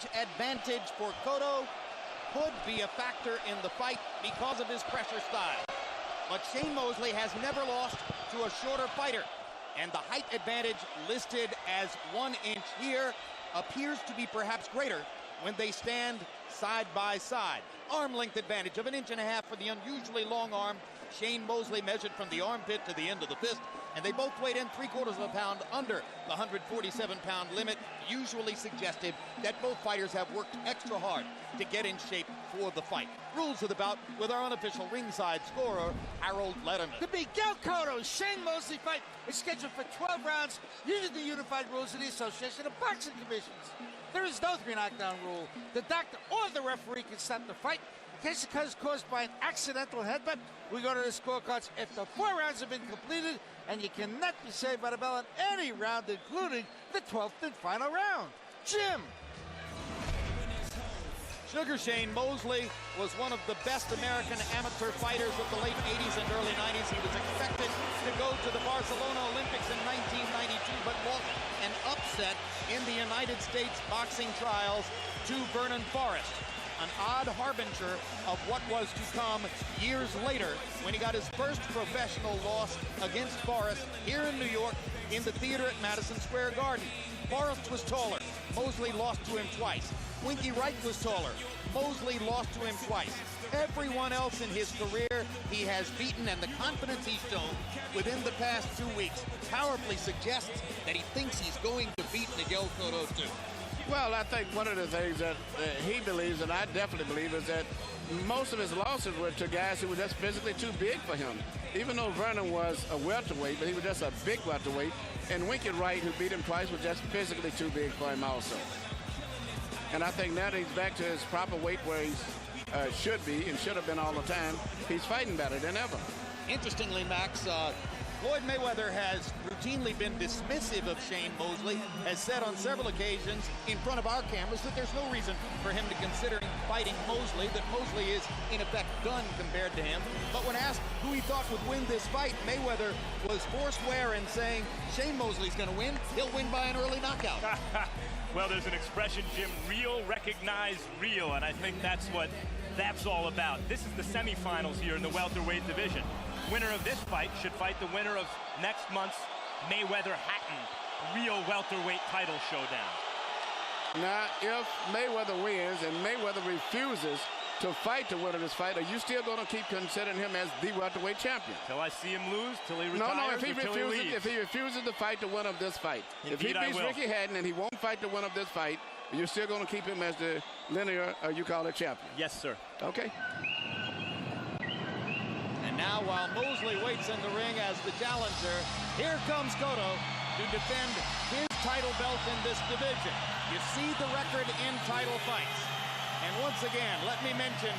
age advantage for Cotto could be a factor in the fight because of his pressure style. But Shane Mosley has never lost to a shorter fighter, and the height advantage listed as 1 inch here appears to be perhaps greater when they stand side by side. Arm length advantage of 1.5 inches for the unusually long arm. Shane Mosley measured from the armpit to the end of the fist, and they both weighed in 3/4 pound under the 147-pound limit, usually suggestive that both fighters have worked extra hard to get in shape for the fight. Rules of the bout with our unofficial ringside scorer, Harold Letterman. The Miguel Cotto Shane Mosley fight is scheduled for 12 rounds using the unified rules of the Association of Boxing Commissions. There is no 3 knockdown rule. The doctor or the referee can stop the fight in case the cut is caused by an accidental headbutt. We go to the scorecards if the 4 rounds have been completed, and you cannot be saved by the bell in any round, including the 12th and final round. Jim. Sugar Shane Mosley was one of the best American amateur fighters of the late 80s and early 90s. He was expected to go to the Barcelona Olympics in 1992, but lost an upset in the United States boxing trials to Vernon Forrest. An odd harbinger of what was to come years later when he got his first professional loss against Forrest here in New York in the theater at Madison Square Garden. Forrest was taller. Mosley lost to him twice. Winky Wright was taller. Mosley lost to him twice. Everyone else in his career he has beaten, and the confidence he's shown within the past 2 weeks powerfully suggests that he thinks he's going to beat Miguel Cotto too. Well, I think one of the things that he believes, and I definitely believe, is that most of his losses were to guys who were just physically too big for him. Even though Vernon was a welterweight, but he was just a big welterweight, and Winky Wright, who beat him twice, was just physically too big for him also. And I think now that he's back to his proper weight where he should be and should have been all the time, he's fighting better than ever. Interestingly, Max, Floyd Mayweather has routinely been dismissive of Shane Mosley, has said on several occasions in front of our cameras that there's no reason for him to consider fighting Mosley, that Mosley is in effect done compared to him. But when asked who he thought would win this fight, Mayweather was forswear in saying Shane Mosley's going to win. He'll win by an early knockout. Well, there's an expression, Jim, real, recognize real, and I think that's what that's all about. This is the semifinals here in the welterweight division. Winner of this fight should fight the winner of next month's Mayweather-Hatton real welterweight title showdown. Now, if Mayweather wins and Mayweather refuses to fight the winner of this fight, are you still going to keep considering him as the welterweight champion? Till I see him lose, till he retires, No, if he refuses to fight the winner of this fight. Indeed, if he beats Ricky Hatton and he won't fight the winner of this fight, you're still going to keep him as the linear, you call it, champion? Yes, sir. Okay. And now, while Mosley waits in the ring as the challenger, here comes Cotto to defend his title belt in this division. You see the record in title fights. And once again, let me mention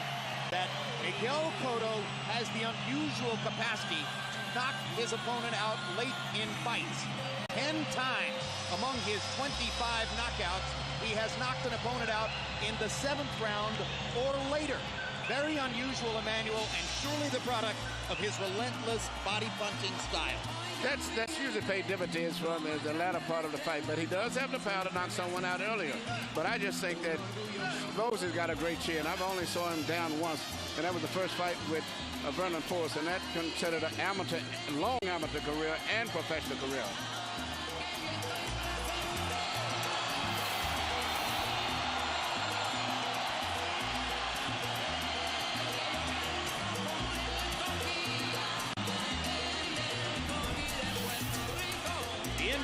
that Miguel Cotto has the unusual capacity to knock his opponent out late in fights. 10 times among his 25 knockouts, he has knocked an opponent out in the 7th round or later. Very unusual, Emmanuel, and surely the product of his relentless body-punching style. That's usually paid dividends from the latter part of the fight, but he does have the power to knock someone out earlier. But I just think that Mosley's got a great chin. I've only saw him down once, and that was the first fight with Vernon Forrest, and that's considered an amateur, long amateur career and professional career.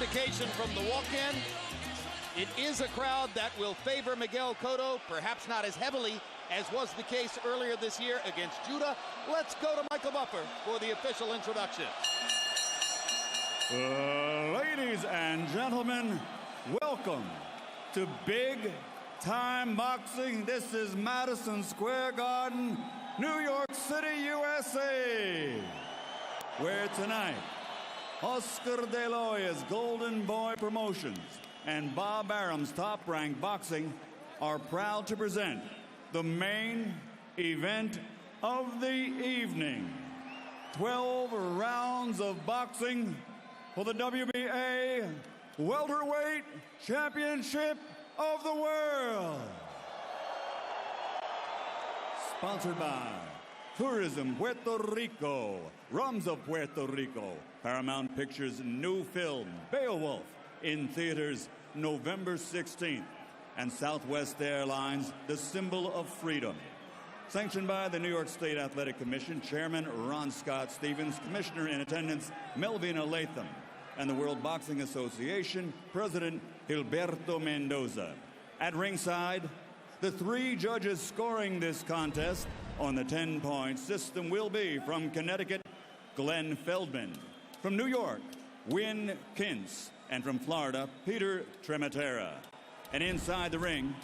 Indication from the walk-in, it is a crowd that will favor Miguel Cotto, perhaps not as heavily as was the case earlier this year against Judah. Let's go to Michael Buffer for the official introduction. Ladies and gentlemen, welcome to Big Time Boxing. This is Madison Square Garden, New York City, USA, where tonight Oscar De La Hoya's Golden Boy Promotions and Bob Arum's Top Rank Boxing are proud to present the main event of the evening. 12 rounds of boxing for the WBA Welterweight Championship of the world. Sponsored by Tourism Puerto Rico, Rums of Puerto Rico, Paramount Pictures' new film, Beowulf, in theaters November 16th, and Southwest Airlines, the symbol of freedom. Sanctioned by the New York State Athletic Commission, Chairman Ron Scott Stevens, Commissioner in attendance Melvina Latham, and the World Boxing Association, President Gilberto Mendoza. At ringside, the 3 judges scoring this contest on the 10-point system will be from Connecticut, Glenn Feldman, from New York, Wynn Kintz, and from Florida, Peter Trematera. And inside the ring,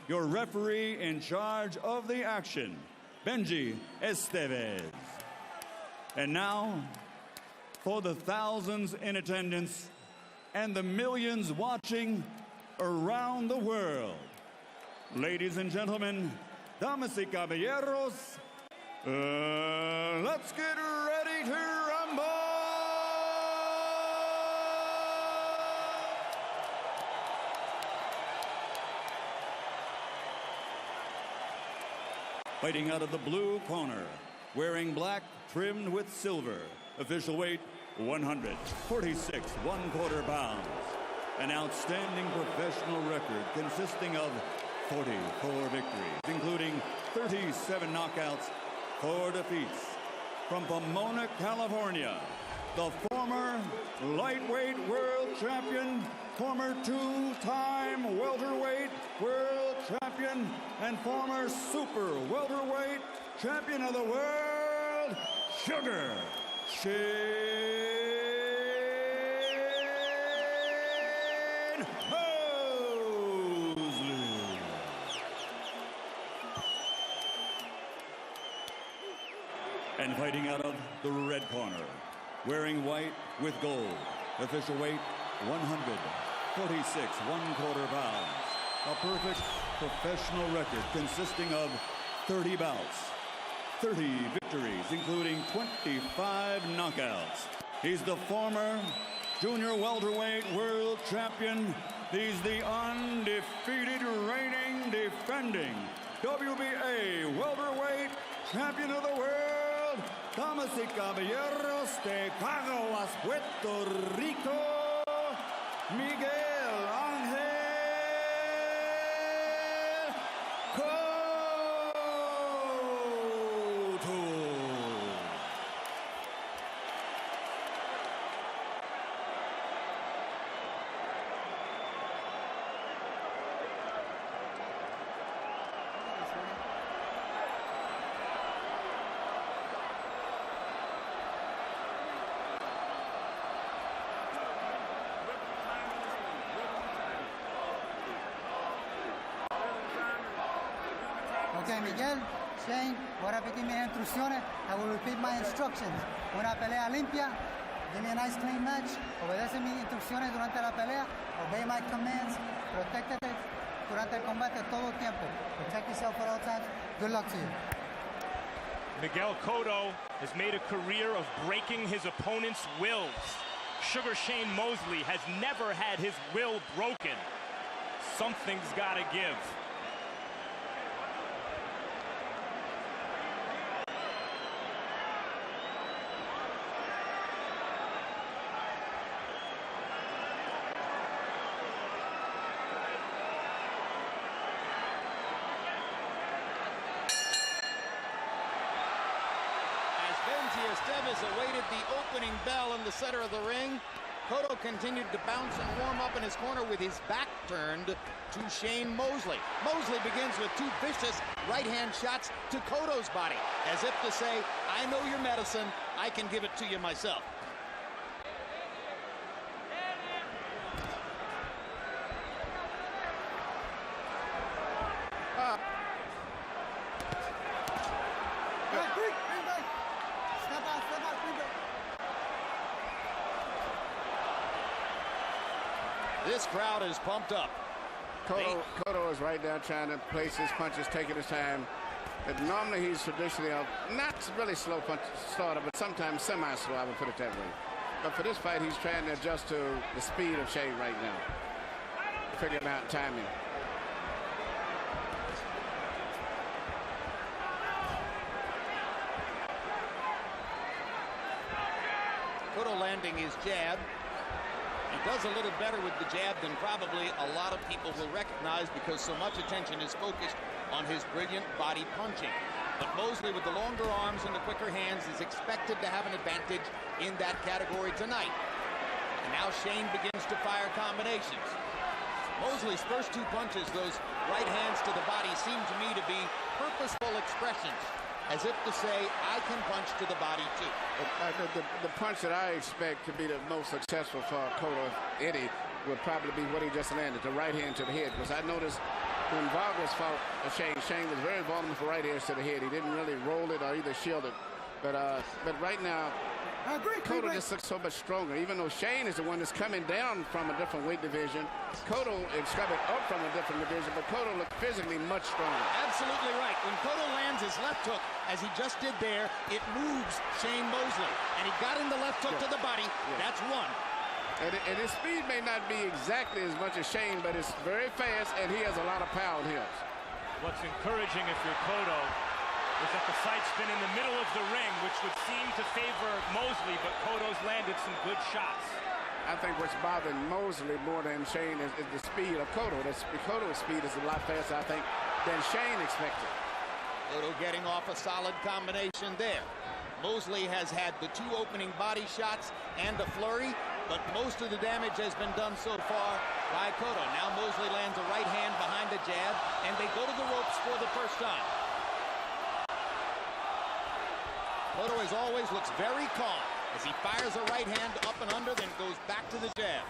your referee in charge of the action, Benji Estevez. And now, for the thousands in attendance and the millions watching around the world, ladies and gentlemen, damas y caballeros, let's get ready to rumble! Fighting out of the blue corner, wearing black trimmed with silver, official weight 146 1/4 pounds. An outstanding professional record consisting of 44 victories, including 37 knockouts, 4 defeats. From Pomona, California, the former lightweight world champion, former 2-time welterweight world champion, and former super welterweight champion of the world, Sugar Shane Mosley. And fighting out of the red corner, wearing white with gold, official weight 146 1/4 pounds. A perfect professional record consisting of 30 bouts, 30 victories, including 25 knockouts. He's the former junior welterweight world champion. He's the undefeated reigning defending WBA welterweight champion of the world, damas y caballeros de Caguas, Puerto Rico, Miguel Ángel Cotto. Okay, Miguel, Shane, voy a repetir mis instrucciones. I will repeat my instructions. Una pelea limpia. Give me a nice clean match. Obedece mis instrucciones durante la pelea. Obey my commands. Protégtate durante el combate todo el tiempo. Protect yourself at all times. Good luck to you. Miguel Cotto has made a career of breaking his opponent's wills. Sugar Shane Mosley has never had his will broken. Something's got to give. Estevez awaited the opening bell in the center of the ring. Cotto continued to bounce and warm up in his corner with his back turned to Shane Mosley. Mosley begins with 2 vicious right-hand shots to Cotto's body, as if to say, I know your medicine, I can give it to you myself. This crowd is pumped up. Cotto is right now trying to place his punches, taking his time. But normally he's traditionally a not really slow punch starter, but sometimes semi-slow, I would put it that way. But for this fight, he's trying to adjust to the speed of Shane right now. Figuring out timing. landing his jab. He does a little better with the jab than probably a lot of people will recognize because so much attention is focused on his brilliant body punching. But Mosley, with the longer arms and the quicker hands, is expected to have an advantage in that category tonight. And now Shane begins to fire combinations. Mosley's first two punches, those right hands to the body, seem to me to be purposeful expressions, as if to say, I can punch to the body too. The punch that I expect to be the most successful for Cotto, if any, would probably be what he just landed, the right hand to the head. Because I noticed when Vargas fought Shane was very vulnerable for right hands to the head. He didn't really roll it or either shield it. But right now, Cotto just looks so much stronger. Even though Shane is the one that's coming down from a different weight division, Cotto is coming up from a different division, but Cotto looks physically much stronger. Absolutely right. When Cotto lands his left hook, as he just did there, it moves Shane Mosley. And he got in the left hook to the body. That's one. And his speed may not be exactly as much as Shane, but it's very fast, and he has a lot of power in him. What's encouraging if you're Cotto is that the fight's been in the middle of the ring, which would seem to favor Mosley, but Cotto's landed some good shots. I think what's bothering Mosley more than Shane is the speed of Cotto. Cotto's speed is a lot faster, I think, than Shane expected. Cotto getting off a solid combination there. Mosley has had the two opening body shots and a flurry, but most of the damage has been done so far by Cotto. Now Mosley lands a right hand behind a jab, and they go to the ropes for the first time. Cotto, as always, looks very calm as he fires a right hand up and under, then goes back to the jab.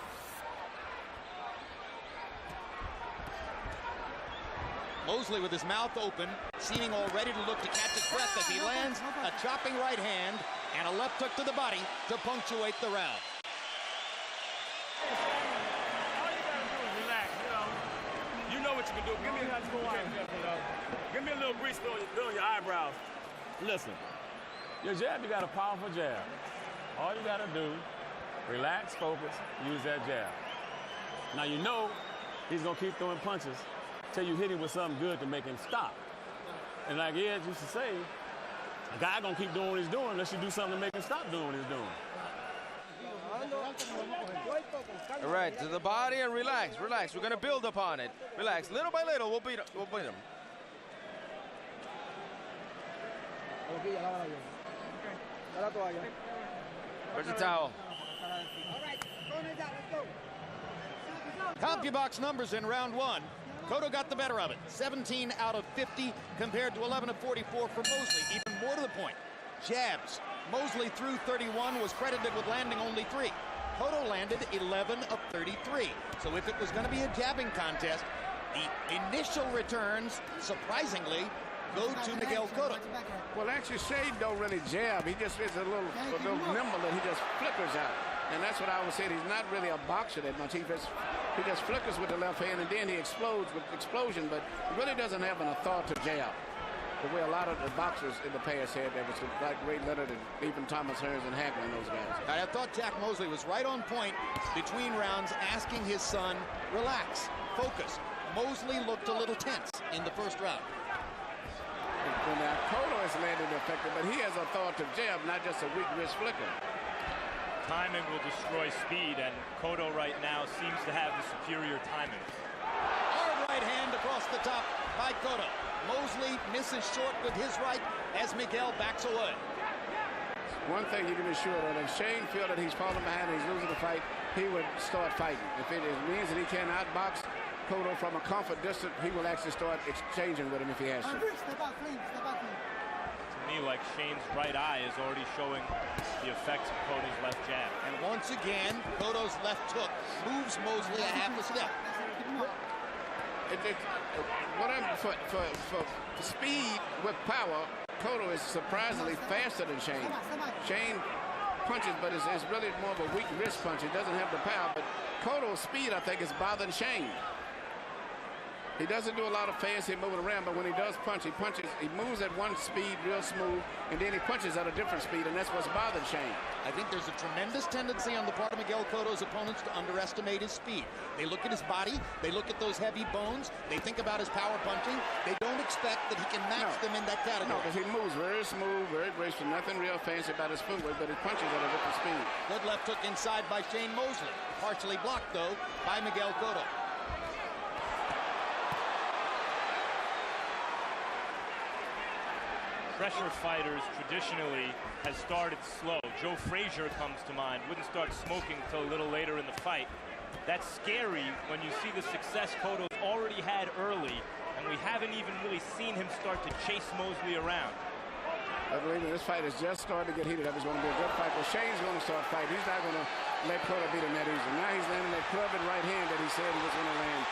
Mosley with his mouth open, seeming all ready to look to catch his breath as he lands a chopping right hand and a left hook to the body to punctuate the round. All you gotta do is relax, you know what you can do. Give me a little grease on your eyebrows. Listen, your jab, you got a powerful jab. All you gotta do, relax, focus, use that jab. Now you know he's gonna keep throwing punches till you hit him with something good to make him stop. And like Ed used to say, a guy gonna keep doing what he's doing unless you do something to make him stop doing what he's doing. All right, to the body and relax, relax. We're gonna build upon it. Relax, little by little, we'll beat him. Where's the towel? CompuBox numbers in round one. Cotto got the better of it. 17 out of 50 compared to 11 of 44 for Mosley. Even more to the point, jabs. Mosley threw 31, was credited with landing only 3. Cotto landed 11 of 33. So if it was going to be a jabbing contest, the initial returns, surprisingly, go to Miguel Cotto. Well, actually, Shane don't really jab. He just is a little nimble and he just flickers out. And that's what I was saying. He's not really a boxer that much. He just flickers with the left hand and then he explodes with explosion, but he really doesn't have an authority to jab. The way a lot of the boxers in the past had, that was like Ray Leonard and even Thomas Hearns and Hagler and those guys. I thought Jack Mosley was right on point between rounds, asking his son, relax, focus. Mosley looked a little tense in the first round. Now, Cotto has landed effective, but he has authoritative jab, not just a weak wrist flicker. Timing will destroy speed, and Cotto right now seems to have the superior timing. Hard right hand across the top by Cotto. Mosley misses short with his right as Miguel backs away. One thing you can be sure of, if Shane feels that he's falling behind and he's losing the fight, he would start fighting. If it means that he can outbox Cotto from a comfort distance, he will actually start exchanging with him if he has to. To me, like Shane's right eye is already showing the effects of Cotto's left jab. And once again, Cotto's left hook moves Mosley a half a step. For speed with power, Cotto is surprisingly faster than Shane. Shane punches, but it's really more of a weak wrist punch. He doesn't have the power, but Cotto's speed, I think, is bothering Shane. He doesn't do a lot of fancy moving around, but when he does punch, he moves at one speed real smooth, and then he punches at a different speed, and that's what's bothered Shane. I think there's a tremendous tendency on the part of Miguel Cotto's opponents to underestimate his speed. They look at his body, they look at those heavy bones, they think about his power punching. They don't expect that he can match them in that category. No, because he moves very smooth, very graceful, nothing real fancy about his footwork, but he punches at a different speed. Good left hook inside by Shane Mosley. Partially blocked, though, by Miguel Cotto. Pressure fighters traditionally has started slow. Joe Frazier comes to mind. Wouldn't start smoking until a little later in the fight. That's scary when you see the success Cotto's already had early, and we haven't even really seen him start to chase Mosley around. I believe this fight is just starting to get heated up. It's going to be a good fight, but Shane's going to start fighting. He's not going to let Cotto beat him that easy. Now he's landing that club and right hand that he said he was going to land.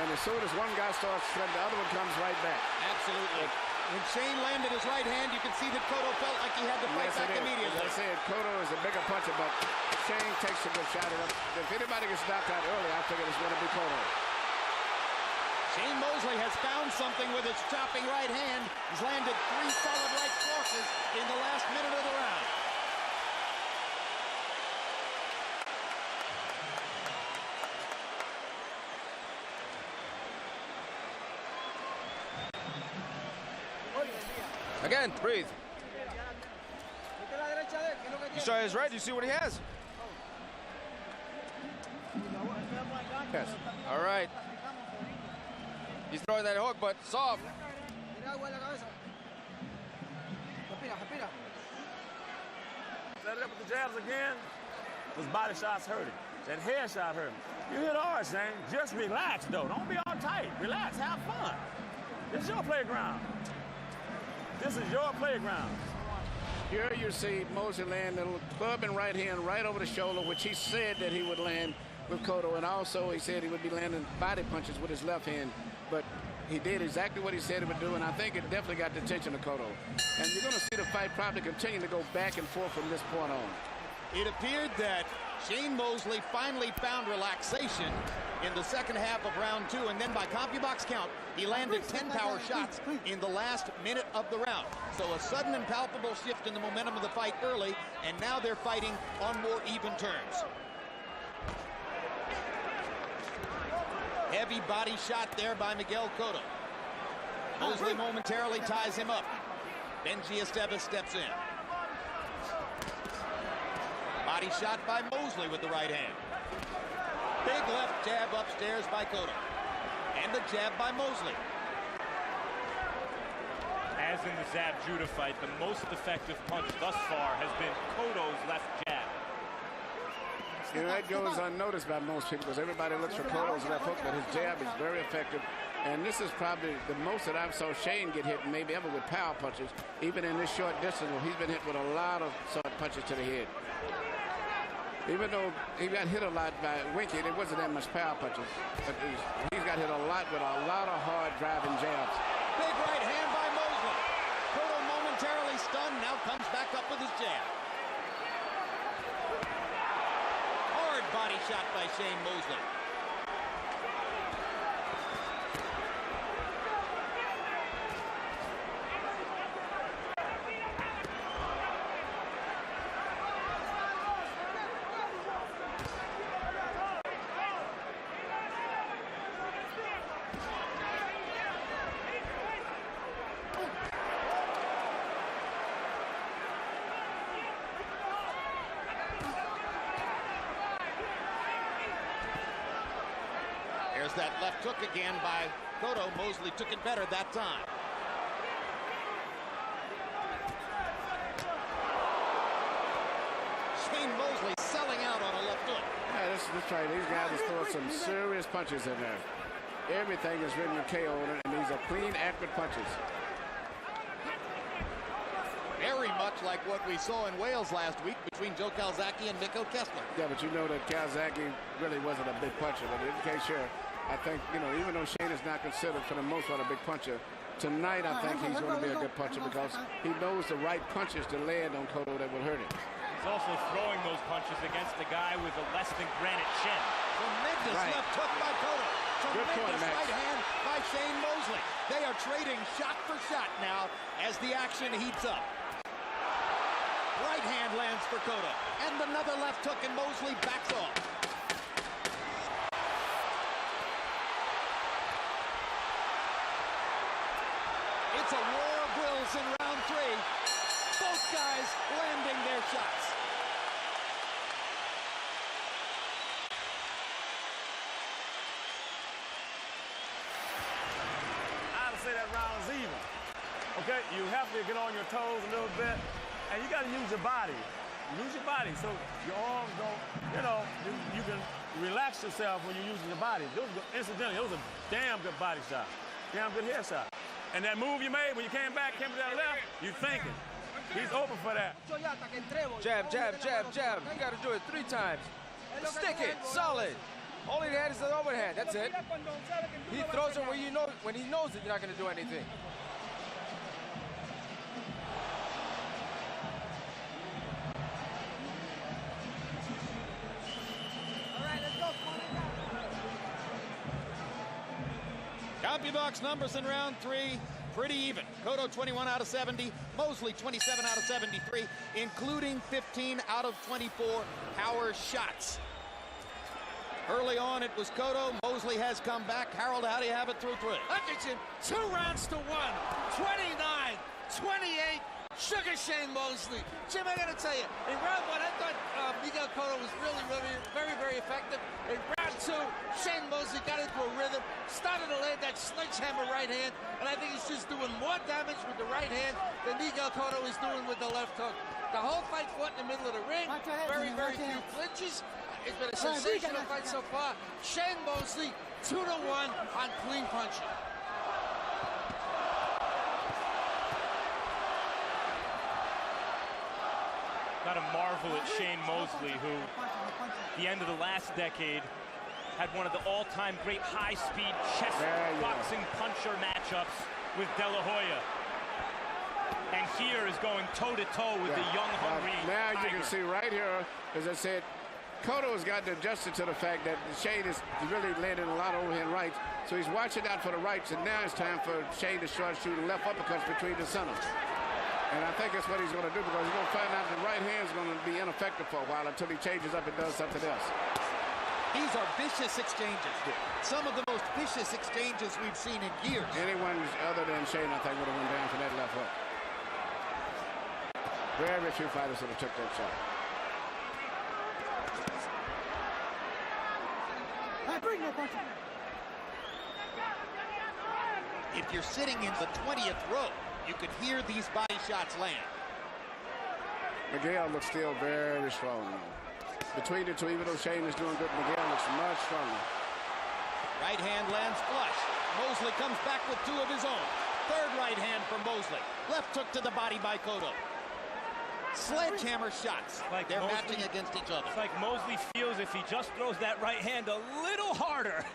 And as soon as one guy starts shredding, the other one comes right back. Absolutely. When Shane landed his right hand, you can see that Cotto felt like he had to fight back immediately. As I said, Cotto is a bigger puncher, but Shane takes a good shot at him. If anybody gets knocked out early, I figure it's going to be Cotto. Shane Mosley has found something with his chopping right hand. He's landed 3 solid right crosses in the last minute of the round. Again, breathe. You saw his right, you see what he has? Yes. All right. He's throwing that hook, but soft. Set it up with the jabs again. Those body shots hurt him. That head shot hurt him. You hit hard, Shane. Just relax, though. Don't be all tight. Relax. Have fun. This is your playground. This is your playground. Here you see Mosley land a little club and right hand right over the shoulder, which he said that he would land with Cotto, and also he said he would be landing body punches with his left hand, but he did exactly what he said he would do, and I think it definitely got the attention of Cotto. And you're going to see the fight probably continue to go back and forth from this point on. It appeared that Shane Mosley finally found relaxation in the second half of round 2, and then by CompuBox count, he landed 10 power shots in the last minute of the round. So a sudden and palpable shift in the momentum of the fight early, and now they're fighting on more even terms. Heavy body shot there by Miguel Cotto. Mosley momentarily ties him up. Benji Estevez steps in. Body shot by Mosley with the right hand. Big left jab upstairs by Cotto. And a jab by Mosley. As in the Zab Judah fight, the most effective punch thus far has been Cotto's left jab. You know, that goes unnoticed by most people because everybody looks for Cotto's left hook, but his jab is very effective. And this is probably the most that I've saw Shane get hit maybe ever with power punches, even in this short distance where he's been hit with a lot of short punches to the head. Even though he got hit a lot by Winky, it wasn't that much power punches. But he's got hit a lot with a lot of hard driving jabs. Big right hand by Mosley. Cotto momentarily stunned, now comes back up with his jab. Hard body shot by Shane Mosley. There's that left hook again by Cotto. Mosley took it better that time. Shane Mosley selling out on a left hook. Yeah, this right. These guys are throwing some serious punches in there. Everything is written in KO on it, and these are clean, accurate punches. Very much like what we saw in Wales last week between Joe Calzaghe and Mikko Kessler. Yeah, but you know that Calzaghe really wasn't a big puncher. But in case sure, I think, you know, even though Shane is not considered for the most part a big puncher, tonight I think he's going to be a good puncher because he knows the right punches to land on Cotto that will hurt him. He's also throwing those punches against a guy with a less than granite chin. Tremendous left hook by Cotto. Tremendous right hand by Shane Mosley. They are trading shot for shot now as the action heats up. Right hand lands for Cotto. And another left hook, and Mosley backs off. It's a war of wills in round 3. Both guys landing their shots. I'd say that round is even. Okay, you have to get on your toes a little bit, and you got to use your body. Use your body so your arms don't, you can relax yourself when you're using your body. Incidentally, it was a damn good body shot. Damn good head shot. And that move you made when you came back, came to that left, you're thinking. He's open for that. Jab, jab, jab, jab. You got to do it 3 times. Stick it, solid. All he had is the overhand. That's it. He throws it when he knows that you're not going to do anything. CompuBox numbers in round 3, pretty even. Cotto 21 out of 70, Mosley 27 out of 73, including 15 out of 24 power shots. Early on, it was Cotto. Mosley has come back. Harold, how do you have it through 3? Hutchinson, 2 rounds to 1. 29-28. Sugar Shane Mosley. Jim, I got to tell you, in round 1, I thought Miguel Cotto was really, very, very effective. In round 2, Shane Mosley got into a rhythm, started to land that sledgehammer right hand, and I think he's just doing more damage with the right hand than Miguel Cotto is doing with the left hook. The whole fight fought in the middle of the ring. Very, very few clinches. It's been a sensational fight so far. Shane Mosley, 2-1 on clean punching. Got to marvel at Shane Mosley, who, at the end of the last decade, had one of the all-time great high-speed chess boxing puncher matchups with De La Hoya. And here is going toe-to-toe with the young, hungry Now Tiger. you can see right here, as I said, Cotto has got to adjust it to the fact that Shane is really landing a lot of overhand rights. So he's watching out for the rights, and now it's time for Shane to start shooting left uppercuts between the centers. And I think that's what he's going to do, because he's going to find out the right hand is going to be ineffective for a while until he changes up and does something else. These are vicious exchanges. Some of the most vicious exchanges we've seen in years. Anyone other than Shane, I think, would have went down for that left hook. Very few fighters would have took that shot. If you're sitting in the 20th row, you could hear these body shots land. Miguel looks still very strong now. Between the two, even though Shane is doing good, Miguel looks much stronger. Right hand lands flush. Mosley comes back with 2 of his own. Third right hand from Mosley. Left hook to the body by Cotto. Sledgehammer shots. They're matching against each other. It's like Mosley feels if he just throws that right hand a little harder.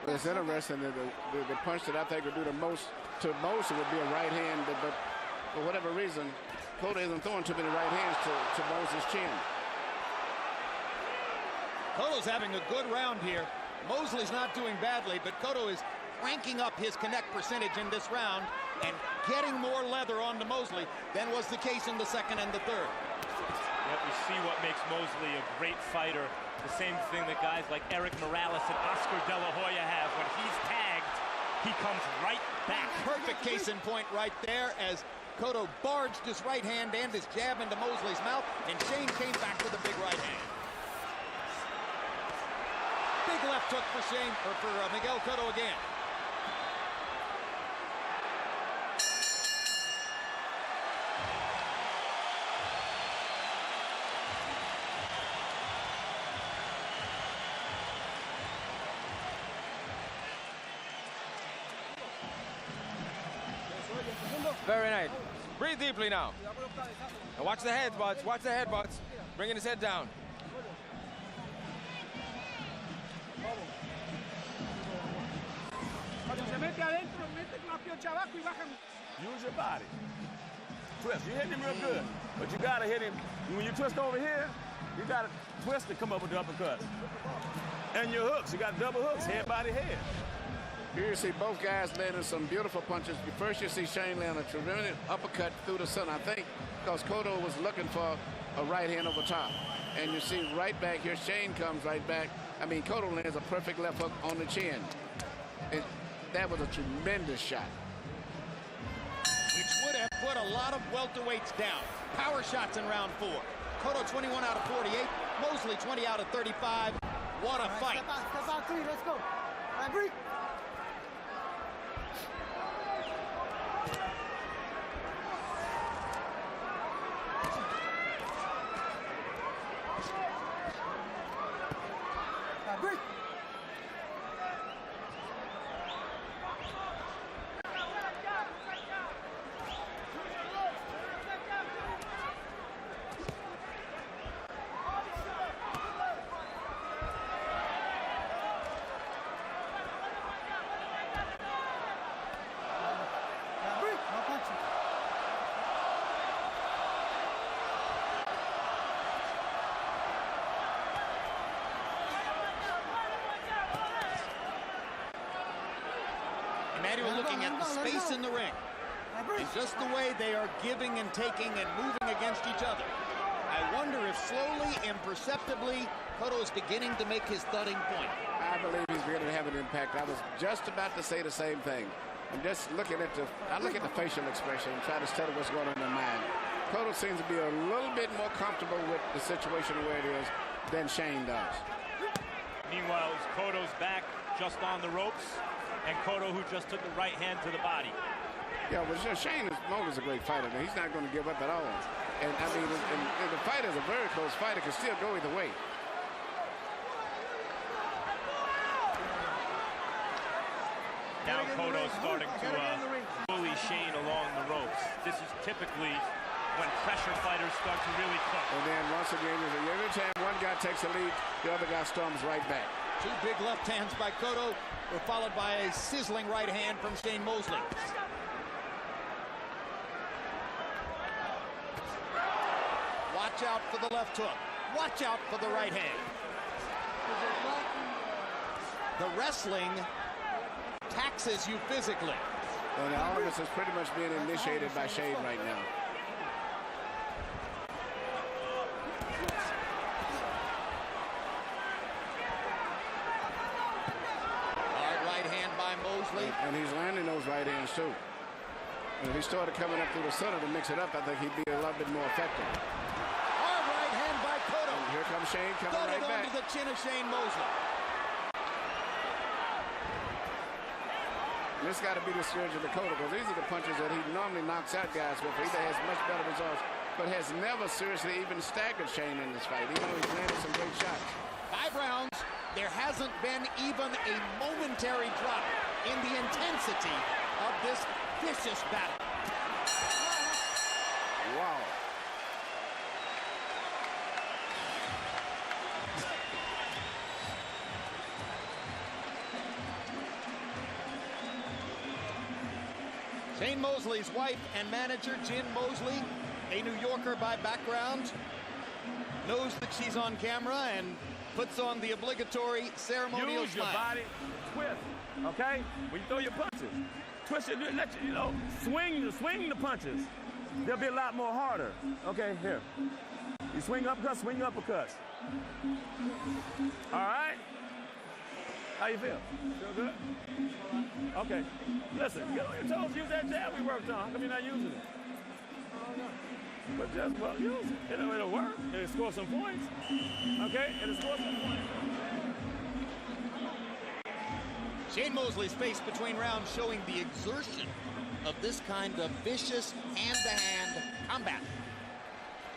It's interesting that the punch that I think would do the most to Mosley would be a right hand, but for whatever reason, Cotto isn't throwing too many right hands to Mosley's chin. Cotto's having a good round here. Mosley's not doing badly, but Cotto is cranking up his connect percentage in this round and getting more leather onto Mosley than was the case in the second and the third. Yep, you see what makes Mosley a great fighter. The same thing that guys like Eric Morales and Oscar De La Hoya have. When he's tagged, he comes right back. Perfect case in point right there as Cotto barged his right hand and his jab into Mosley's mouth, and Shane came back with a big right hand. Big left hook for Shane, or for Miguel Cotto again. Very nice. Breathe deeply now. And watch the headbutts. Watch the headbutts. Bringing his head down. Use your body. Twist. You hit him real good, but you gotta hit him. When you twist over here, you gotta twist to come up with the uppercut. And your hooks, you got double hooks, head, body, head. Here you see both guys landing some beautiful punches. First you see Shane land a tremendous uppercut through the center, I think, because Cotto was looking for a right hand over top. And you see right back here, Shane comes right back. I mean, Cotto lands a perfect left hook on the chin. That was a tremendous shot. Which would have put a lot of welterweights down. Power shots in round 4. Cotto 21 out of 48. Mosley 20 out of 35. What a fight. Step out, 3, let's go. All right, breathe. All right, breathe. Manuel looking at the space in the ring. And just the way they are giving and taking and moving against each other. I wonder if slowly, imperceptibly, Cotto is beginning to make his thudding point. I believe he's going to have an impact. I was just about to say the same thing. I'm just looking at I look at the facial expression and try to study what's going on in their mind. Cotto seems to be a little bit more comfortable with the situation where it is than Shane does. Meanwhile, Cotto's back just on the ropes, and Cotto who just took the right hand to the body. Yeah, well, Shane is always a great fighter. He's not going to give up at all. And I mean, and the fight is a very close fight. It can still go either way. Now Cotto starting to bully Shane along the ropes. This is typically when pressure fighters start to really cook. And then once again, every time one guy takes a lead, the other guy storms right back. Two big left hands by Cotto were followed by a sizzling right hand from Shane Mosley. Watch out for the left hook. Watch out for the right hand. The wrestling taxes you physically. And all of this is pretty much being initiated by Shane right now. Hard right hand by Mosley. And he's landing those right hands too. And if he started coming up through the center to mix it up, I think he'd be a lot bit more effective. Hard right hand by Cotto. And here comes Shane coming Got right it back. onto the chin of Shane Mosley. And this got to be the surge of the Cotto, because these are the punches that he normally knocks out guys with. He has much better results, but has never seriously even staggered Shane in this fight, even though he's landed some great shots. 5 rounds, there hasn't been even a momentary drop in the intensity of this vicious battle. Wow. Shane Mosley's wife and manager, Jen Mosley, a New Yorker by background, knows that she's on camera and puts on the obligatory ceremonial Use your smile. body, twist, okay? When you throw your punches, twist it, let you know, swing the punches. They'll be a lot more harder. Okay, here. You swing uppercuts, swing your uppercuts. All right? How you feel? Feel good? Okay. Listen, get on your toes, use that jab we worked on. How come you're not using it? But just, well, use it. It'll work. It'll score some points. Okay? It'll score some points. Shane Mosley's face between rounds showing the exertion of this kind of vicious hand-to-hand combat.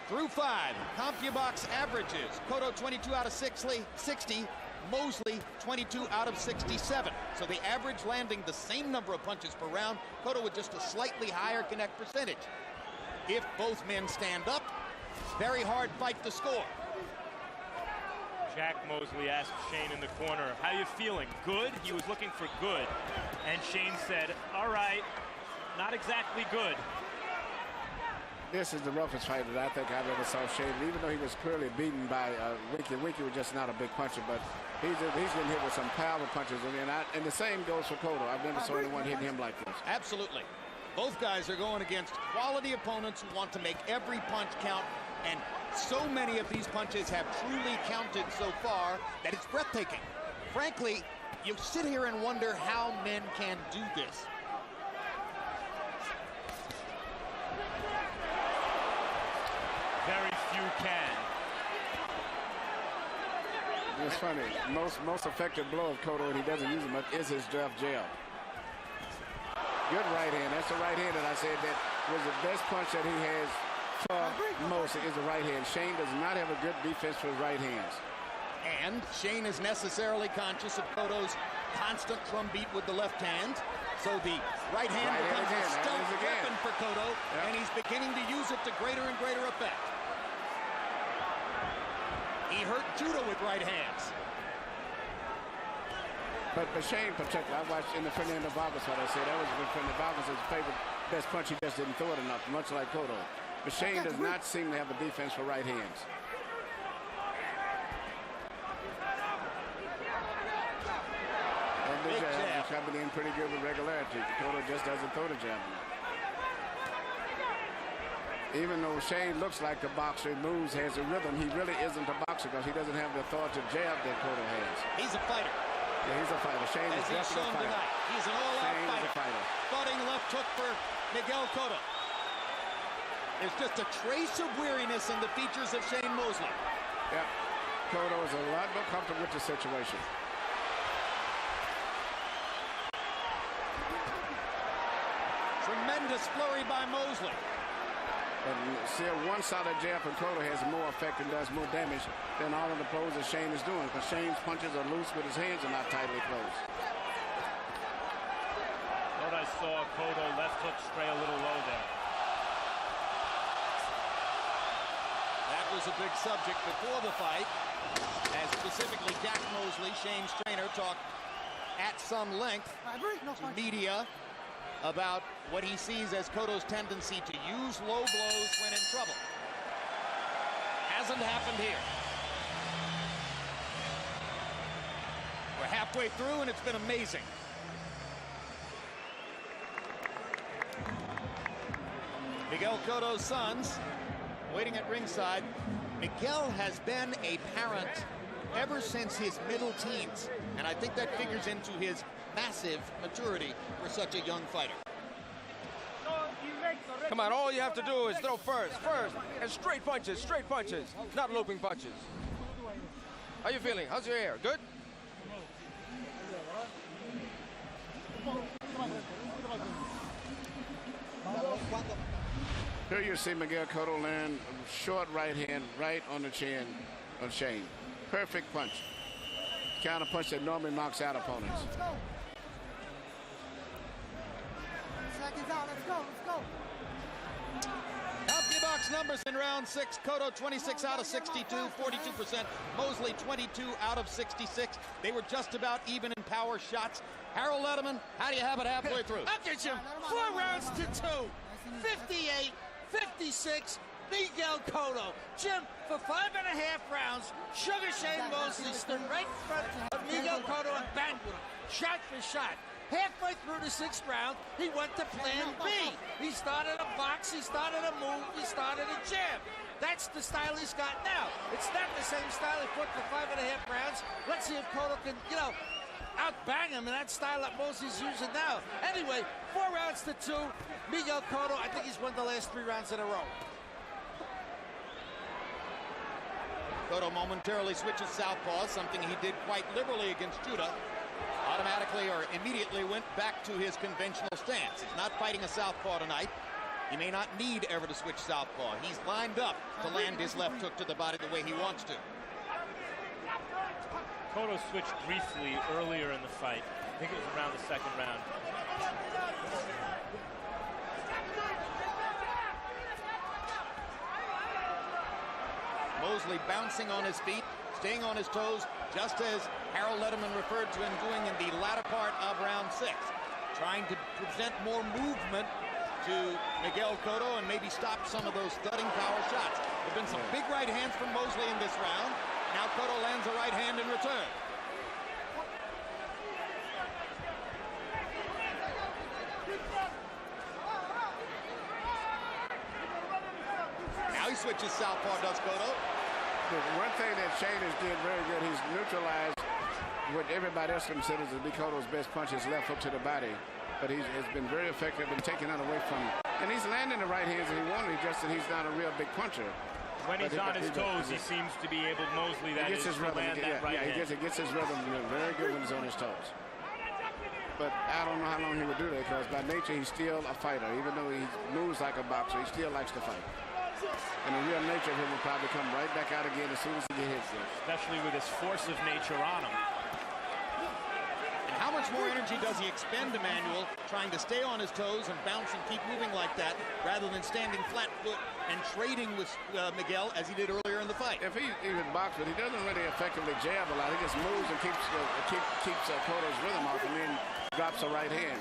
Through 5, CompuBox averages. Cotto 22 out of 60, Mosley 22 out of 67. So the average landing the same number of punches per round, Cotto with just a slightly higher connect percentage. If both men stand up, very hard fight to score. Jack Mosley asked Shane in the corner, how you feeling? Good? He was looking for good. And Shane said, all right, not exactly good. this is the roughest fight that I think I've ever saw Shane. Even though he was clearly beaten by Winky. Winky was just not a big puncher, but he's getting hit with some power punches. And the same goes for Cotto. I've never saw anyone hitting him like this. Absolutely. Both guys are going against quality opponents who want to make every punch count, and so many of these punches have truly counted so far that it's breathtaking. Frankly, you sit here and wonder how men can do this. Very few can. It's funny. Most effective blow of Cotto, and he doesn't use it much, is his draft jab. Good right hand. That's the right hand that I said that was the best punch that he has for Mosley is the right hand. Shane does not have a good defense for his right hands. And Shane is necessarily conscious of Cotto's constant drum beat with the left hand. So the right hand becomes a stealth weapon for Cotto, and he's beginning to use it to greater and greater effect. He hurt Judah with right hands. But Shane particularly, I watched in the Fernando Vargas fight, I said that was Fernando Vargas' favorite best punch. He just didn't throw it enough, much like Cotto. But Shane does not seem to have a defense for right hands. And the jab is coming in pretty good with regularity. Cotto just doesn't throw the jab. Even though Shane looks like a boxer, moves, has a rhythm, he really isn't a boxer because he doesn't have the authoritative jab that Cotto has. He's a fighter. Yeah, he's a fighter. Shane is definitely a fighter. Tonight. He's an all-out fighter. Thudding left hook for Miguel Cotto. There's just a trace of weariness in the features of Shane Mosley. Yeah, Cotto is a lot more comfortable with the situation. Tremendous flurry by Mosley. And still, one solid jab from Cotto has more effect and does more damage than all of the blows that Shane is doing, because Shane's punches are loose with his hands and not tightly closed. Thought I saw Cotto left hook stray a little low there. That was a big subject before the fight, as specifically Jack Mosley, Shane's trainer, talked at some length to media about what he sees as Cotto's tendency to use low blows when in trouble. Hasn't happened here. We're halfway through and it's been amazing. Miguel Cotto's sons waiting at ringside. Miguel has been a parent ever since his middle teens, and I think that figures into his massive maturity for such a young fighter. Come on, all you have to do is throw first, and straight punches, not looping punches. How you feeling? How's your hair? Good? Here you see Miguel Cotto land a short right hand right on the chin of Shane. Perfect punch. Counter punch that normally knocks out opponents. Seconds out, let's go. CompuBox numbers in round 6. Cotto 26 out of 62, 42%. Mosley 22 out of 66. They were just about even in power shots. Harold Letterman, how do you have it halfway through? I'll get you 4 rounds to 2. 58, 56. Miguel Cotto. Jim, for 5.5 rounds, Sugar Shane Mosley stood right in front of Miguel Cotto and banged with him, shot for shot. Halfway through the 6th round, he went to plan B. He started a box, he started a move, he started a jab. That's the style he's got now. It's not the same style he fought for 5.5 rounds. Let's see if Cotto can, outbang him in that style that Mosley's using now. Anyway, 4 rounds to 2. Miguel Cotto, I think he's won the last 3 rounds in a row. Cotto momentarily switches southpaw, something he did quite liberally against Judah. Automatically or immediately went back to his conventional stance. He's not fighting a southpaw tonight. He may not need ever to switch southpaw. He's lined up to land his left hook to the body the way he wants to. Cotto switched briefly earlier in the fight. I think it was around the 2nd round. Mosley bouncing on his feet, staying on his toes, just as Harold Letterman referred to him doing in the latter part of round 6. Trying to present more movement to Miguel Cotto and maybe stop some of those thudding power shots. There have been some big right hands from Mosley in this round. Now Cotto lands a right hand in return. Now he switches southpaw, does Cotto. The one thing that Shane has did very good, he's neutralized what everybody else considers to be Cotto's best punch, his left hook to the body. But he's been very effective in taking that away from him. And he's landing the right hands that he wanted. It's just that he's not a real big puncher. When he's on his toes, he seems to be able, Mosley, that is, to land that right hand. He gets his rhythm very good when he's on his toes. But I don't know how long he would do that, because by nature, he's still a fighter. Even though he moves like a boxer, he still likes to fight. And the real nature of him will probably come right back out again as soon as he gets hit. Especially with his force of nature on him. How much more energy does he expend, Emmanuel, trying to stay on his toes and bounce and keep moving like that, rather than standing flat foot and trading with Miguel as he did earlier in the fight? If he even boxes, but he doesn't really effectively jab a lot. He just moves and keeps Cotto's rhythm off and then drops a right hand.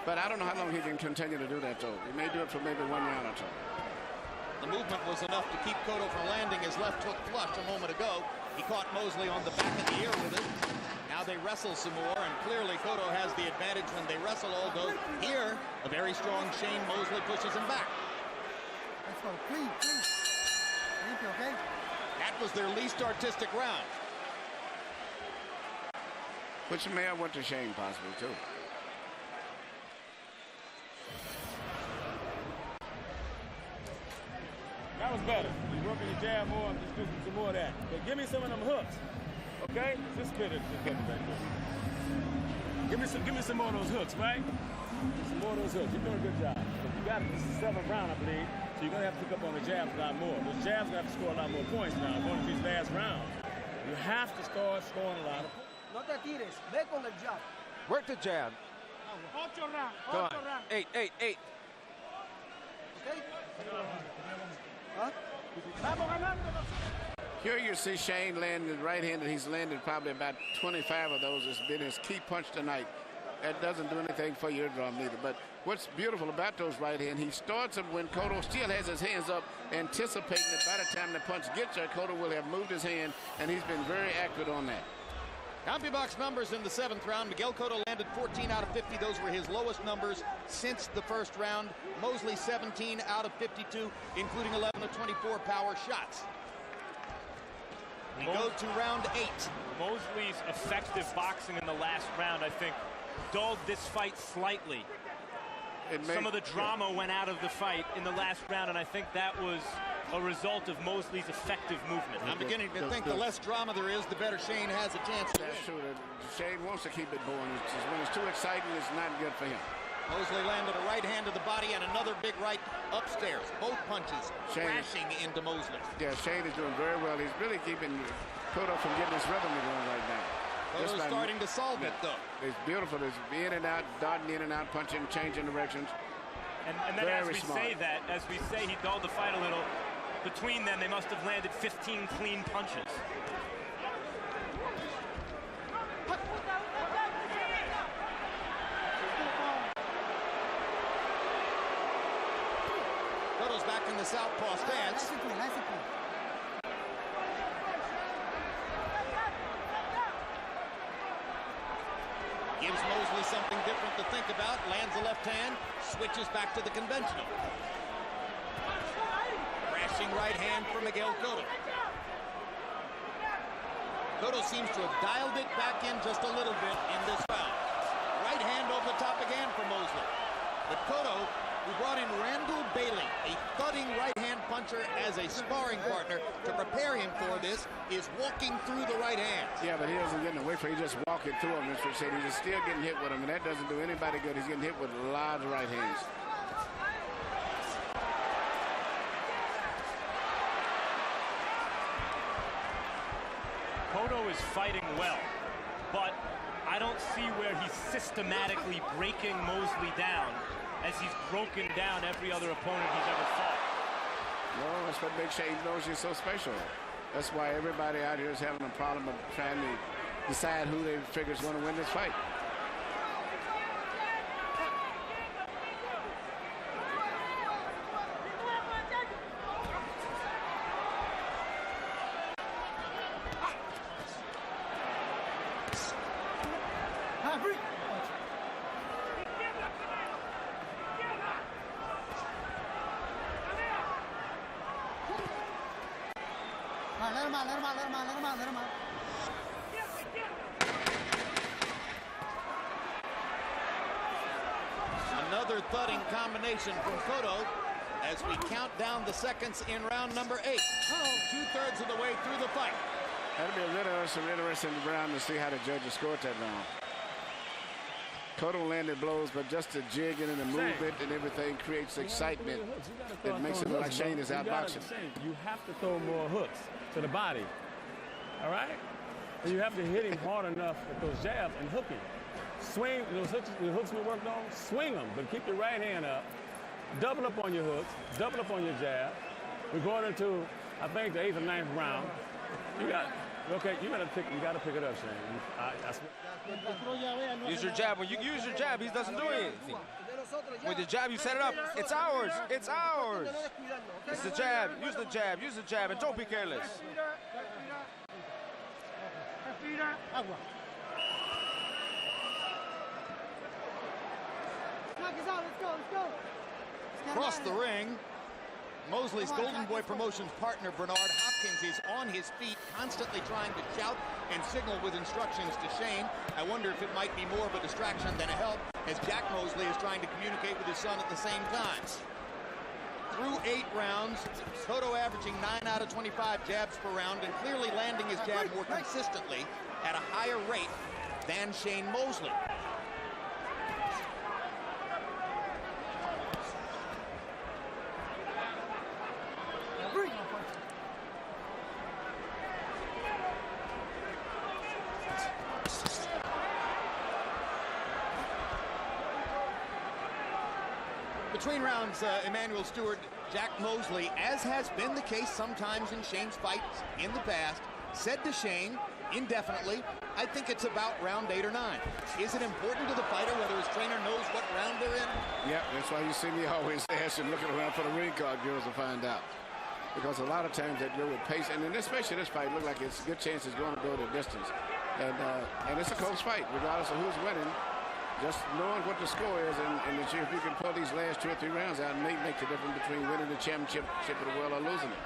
But I don't know how long he can continue to do that, though. He may do it for maybe 1 round or two. The movement was enough to keep Cotto from landing his left hook flush a moment ago. He caught Mosley on the back of the ear with it. Now they wrestle some more, and clearly Cotto has the advantage when they wrestle, although here, a very strong Shane Mosley pushes him back. Let's go. Clean. Okay? That was their least artistic round. Which may have went to Shane possibly, too. That was better. You're working your jab more, just do some more of that. But give me some of them hooks. Okay? Just spit it. Give me some more of those hooks, right? Some more of those hooks. You're doing a good job. But you got it. This is the 7th round, I believe. So you're gonna have to pick up on the jabs a lot more. Those jabs are gonna have to score a lot more points now going into these last rounds. You have to start scoring a lot of points. No te tires, ve con el jab. Work the jab. 8 rounds. Go on. 8. Okay? Huh? Vamos ganando. Here you see Shane landing right-handed. He's landed probably about 25 of those. It's been his key punch tonight. That doesn't do anything for your eardrum either. But what's beautiful about those right hand, he starts them when Cotto still has his hands up, anticipating that by the time the punch gets there, Cotto will have moved his hand, and he's been very accurate on that. CompuBox numbers in the 7th round. Miguel Cotto landed 14 out of 50. Those were his lowest numbers since the first round. Mosley 17 out of 52, including 11 of 24 power shots. We go to round 8. Mosley's effective boxing in the last round, I think, dulled this fight slightly. Some of the drama went out of the fight in the last round, and I think that was a result of Mosley's effective movement. I'm beginning to think the less drama there is, the better Shane has a chance to win. That's true. Shane wants to keep it going. When it's too exciting, it's not good for him. Mosley landed a right hand to the body and another big right upstairs. Both punches crashing into Mosley. Yeah, Shane is doing very well. He's really keeping Cotto from getting his rhythm going right now. Cotto's starting to solve it, though. It's beautiful. It's in and out, darting in and out, punching, changing directions. And then as we say he dulled the fight a little, between them, they must have landed 15 clean punches. Cotto's back in the southpaw stance. Gives Mosley something different to think about. Lands the left hand, switches back to the conventional. Crashing right hand for Miguel Cotto. Cotto seems to have dialed it back in just a little bit in this round. Right hand over the top again for Mosley. But Cotto, who brought in Randall Bailey, a thudding right-hand puncher as a sparring partner to prepare him for this, is walking through the right hands. Yeah, but he doesn't get away from it. He's just walking through them. Mr. Said he's still getting hit with them, and that doesn't do anybody good. He's getting hit with a lot of right hands. Cotto is fighting well, but I don't see where he's systematically breaking Mosley down as he's broken down every other opponent he's ever fought. Well, that's what makes Shane Mosley so special. That's why everybody out here is having a problem of trying to decide who they figure is going to win this fight. Let him out, let him out, let him out, let him out, let him out. Another thudding combination from Cotto as we count down the seconds in round number 8. 2/3 of the way through the fight. That'll be a really interesting round to see how the judges scored that round. Cotto landed blows, but just the jigging and the movement and everything creates excitement. It makes it look like Shane is outboxing. You have to throw more hooks to the body. All right? And you have to hit him hard enough with those jabs and hook him. Swing those hooks, the hooks we worked on, swing them, but keep your right hand up. Double up on your hooks, double up on your jab. We're going into, I think, the 8th or 9th round. You got to pick it up, Shane. Use your jab. When you use your jab, he doesn't do anything. With the jab, you set it up. It's ours. It's ours. It's the jab. Use the jab. Use the jab, and don't be careless. Across the ring, Mosley's Golden Boy Promotions partner, Bernard Hopkins, is on his feet, constantly trying to shout and signal with instructions to Shane. I wonder if it might be more of a distraction than a help, as Jack Mosley is trying to communicate with his son at the same time. Through 8 rounds, Cotto averaging 9 out of 25 jabs per round and clearly landing his jab more consistently at a higher rate than Shane Mosley. Between rounds, Emmanuel Stewart, Jack Mosley, as has been the case sometimes in Shane's fights in the past, said to Shane indefinitely, I think it's about round 8 or 9. Is it important to the fighter whether his trainer knows what round they're in? Yeah, that's why you see me always ask him looking around for the ring card girls to find out. Because a lot of times that go with pace, and then especially this fight, look like it's a good chance it's going to go the distance. And it's a close fight, regardless of who's winning. Just knowing what the score is, and if you can pull these last 2 or 3 rounds out, it may make the difference between winning the championship of the world or losing it.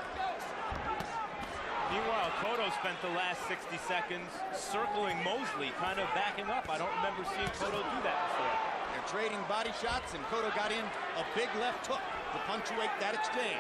Meanwhile, Cotto spent the last 60 seconds circling Mosley, kind of backing up. I don't remember seeing Cotto do that before. They're trading body shots, and Cotto got in a big left hook to punctuate that exchange.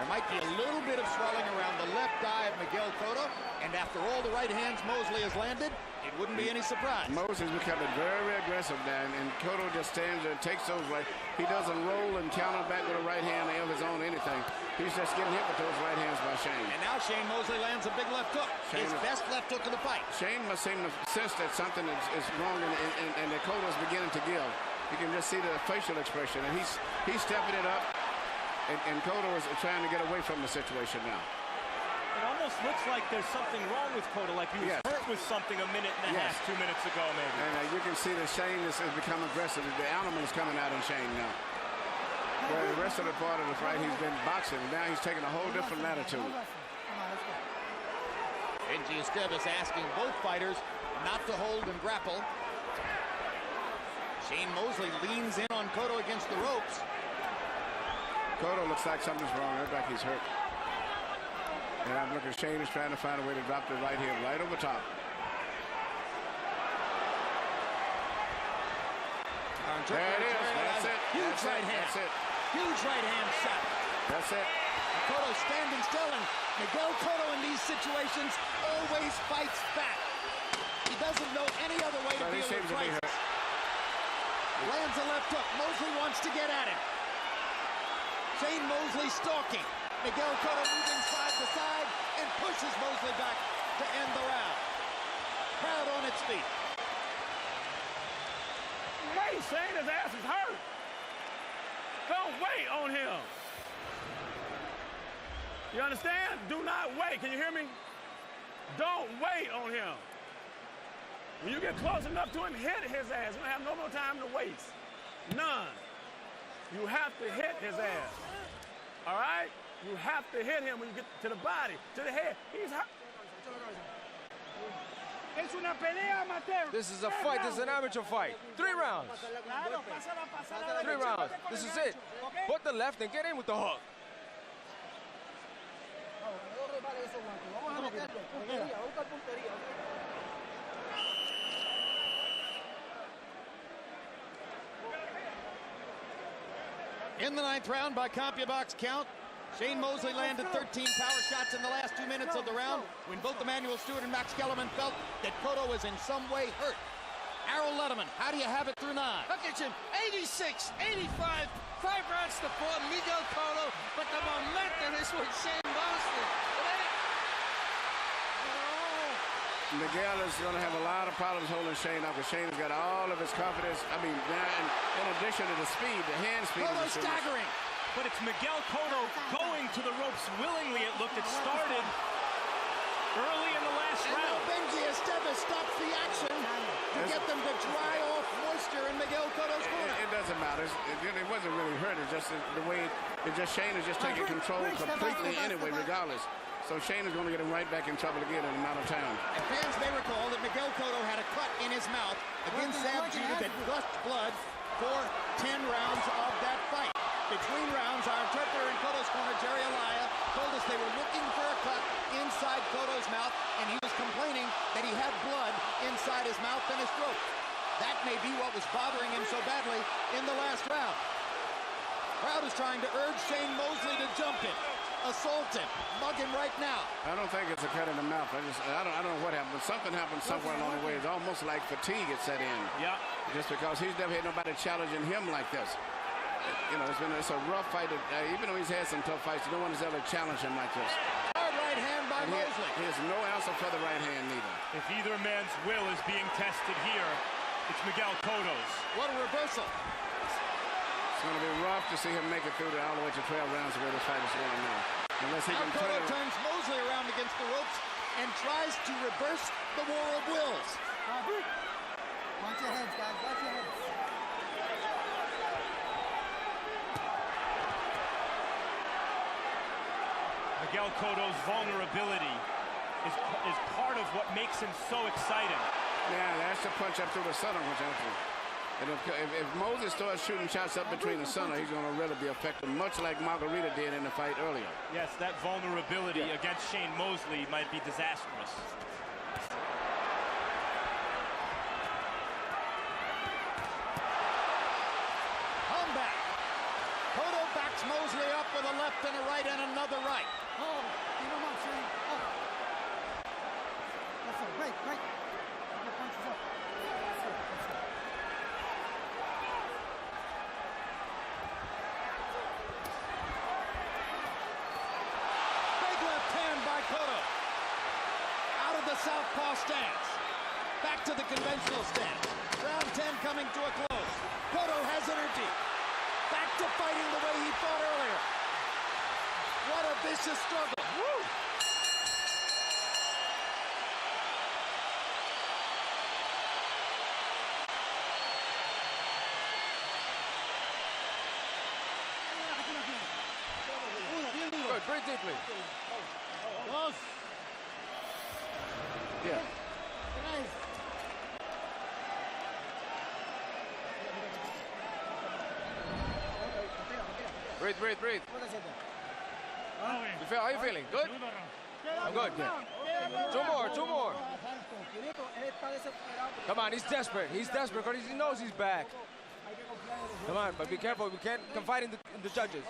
There might be a little bit of swelling around the left eye of Miguel Cotto, and after all the right hands Mosley has landed, it wouldn't be any surprise. Mosley's becoming very aggressive now, and Cotto just stands there and takes those right. He doesn't roll and counter back with a right hand of his own anything. He's just getting hit with those right hands by Shane. And now Shane Mosley lands a big left hook, his best left hook of the fight. Shane must seem to sense that something is wrong, and that Cotto's beginning to give. You can just see the facial expression, and he's stepping it up, and Cotto is trying to get away from the situation now. It almost looks like there's something wrong with Cotto, like he was hurt with something a minute and a half, 2 minutes ago, maybe. And you can see that Shane has become aggressive. The animal is coming out on Shane now. Where the rest of the part of the fight, he's been boxing, and now he's taking a whole different attitude. Benji Esteves asking both fighters not to hold and grapple. Shane Mosley leans in on Cotto against the ropes. Cotto looks like something's wrong. Looks like he's hurt. And I'm looking, Shane is trying to find a way to drop the right hand right over top. There it is. That's it. Huge right hand. That's it. Huge right hand shot. That's it. Cotto standing still, and Miguel Cotto in these situations always fights back. He doesn't know any other way to deal with crisis. Lands a left hook. Mosley wants to get at him. Shane Mosley stalking. Miguel Cotto moving side to side and pushes Mosley back to end the round. Crowd on its feet. Wait, Shane, his ass is hurt. Don't wait on him. You understand? Do not wait. Can you hear me? Don't wait on him. When you get close enough to him, hit his ass. You don't have no more time to waste. None. You have to hit his ass. All right? You have to hit him when you get to the body, to the head. He's hurt. Es una pelea amateur. This is a fight. This is an amateur fight. 3 rounds. 3 rounds. This is it. Put the left and get in with the hook. In the 9th round by CompuBox count, Shane Mosley landed 13 power shots in the last 2 minutes of the round when both Emmanuel Stewart and Max Kellerman felt that Cotto was in some way hurt. Harold Letterman, how do you have it through 9? Look at him, 86, 85, 5 rounds to 4, Miguel Cotto, but the momentum is with Shane Mosley. Miguel is going to have a lot of problems holding Shane up because Shane has got all of his confidence. I mean, in addition to the speed, the hand speed. Cotto staggering. But it's Miguel Cotto going to the ropes willingly. It looked, it started early in the last round. Benji Estevez stops the action to get them to dry off moisture in Miguel Cotto's corner. It doesn't matter. It wasn't really hurt. It's just the way, Shane is just taking control completely anyway, regardless. So Shane is going to get him right back in trouble again in another town. And fans may recall that Miguel Cotto had a cut in his mouth against Sam Judah that gushed blood for 10 rounds of that fight. Between rounds, our interpreter in Cotto's corner, Jerry Alaya, told us they were looking for a cut inside Cotto's mouth, and he was complaining that he had blood inside his mouth and his throat. That may be what was bothering him so badly in the last round. Crowd is trying to urge Shane Mosley to jump him, assault him, mug him right now. I don't think it's a cut in the mouth. I don't know what happened, but something happened somewhere along the way. It's almost like fatigue had set in. Yeah. Just because he's never had nobody challenging him like this. You know, it's a rough fight. Even though he's had some tough fights, no one has ever challenged him like this. Hard right hand by Mosley. He has no answer for the right hand neither. If either man's will is being tested here, it's Miguel Cotto's. What a reversal. It's going to be rough to see him make it through all the way to 12 rounds the way this fight is going now. Unless he can Cotto turns Mosley around against the ropes and tries to reverse the war of wills. Watch your heads, guys. Watch your heads. Miguel Cotto's vulnerability is part of what makes him so exciting. Yeah, that's the punch up through the center, which actually. And if Moses starts shooting shots up between the center, he's going to really be effective, much like Margarita did in the fight earlier. Yes, that vulnerability against Shane Mosley might be disastrous. Comeback. Cotto backs Mosley up with a left and a right and another right. Oh, keep him up, Shane. Oh. That's it. Break. Keep your punches up. That's it. Big left hand by Cotto. Out of the southpaw stance. Back to the conventional stance. Round 10 coming to a close. Cotto has energy. Back to fighting the way he fought earlier. What a vicious struggle. Woo! Good, breathe deeply. Yeah. Breathe. How are you feeling? Good? I'm good. Two more. Come on, he's desperate. He's desperate because he knows he's back. Come on, but be careful. We can't confide in the judges.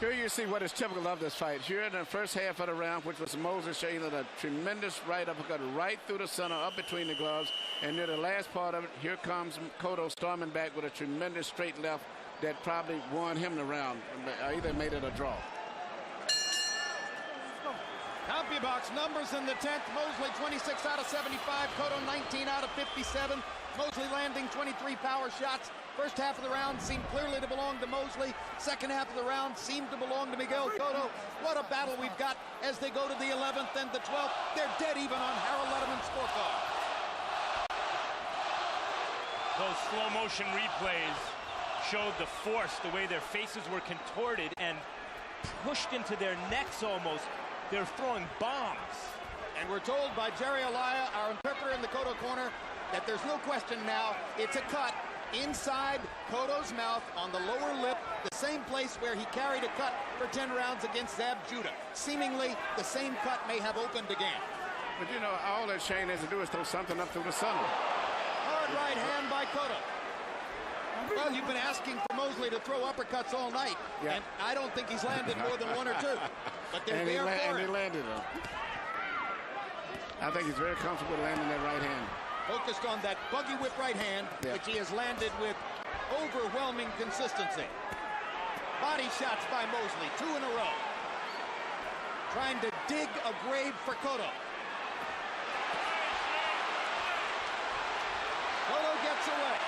Here you see what is typical of this fight. Here in the first half of the round, which was Moses Shane, a tremendous right uppercut right through the center, up between the gloves. And near the last part of it, here comes Cotto storming back with a tremendous straight left that probably won him the round, either made it a draw. CompuBox numbers in the 10th. Mosley 26 out of 75. Cotto 19 out of 57. Mosley landing 23 power shots. First half of the round seemed clearly to belong to Mosley. Second half of the round seemed to belong to Miguel Cotto. What a battle we've got as they go to the 11th and the 12th. They're dead even on Harold Letterman's scorecard. Those slow motion replays showed the force, the way their faces were contorted and pushed into their necks almost. They're throwing bombs. And we're told by Jerry Alaya, our interpreter in the Cotto corner, that there's no question now. It's a cut inside Cotto's mouth on the lower lip, the same place where he carried a cut for 10 rounds against Zab Judah. Seemingly, the same cut may have opened again. But you know, all that Shane has to do is throw something up through the center. Hard right hand by Cotto. Well, you've been asking for Mosley to throw uppercuts all night, and I don't think he's landed more than one or two. But they're there for him. And he landed them. I think he's very comfortable landing that right hand. Focused on that buggy whip right hand, which he has landed with overwhelming consistency. Body shots by Mosley, 2 in a row. Trying to dig a grave for Cotto. Cotto gets away.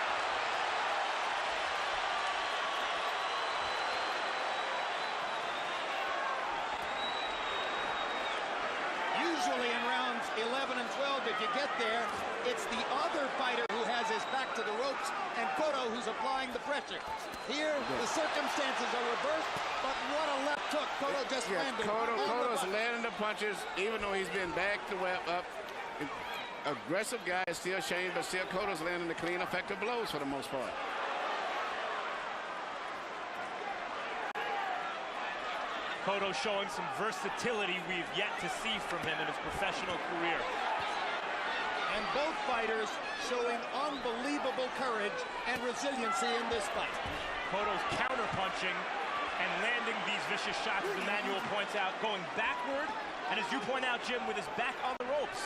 Usually in rounds 11 and 12, if you get there, it's the other fighter who has his back to the ropes and Cotto who's applying the pressure. Here, the circumstances are reversed, but what a left hook Cotto just landed. Cotto's landing the punches, even though he's been backed up. Aggressive guy is still Shane, but still Cotto's landing the clean, effective blows for the most part. Cotto showing some versatility we've yet to see from him in his professional career. And both fighters showing unbelievable courage and resiliency in this fight. Cotto's counter-punching and landing these vicious shots, as Emmanuel points out, going backward, and as you point out, Jim, with his back on the ropes.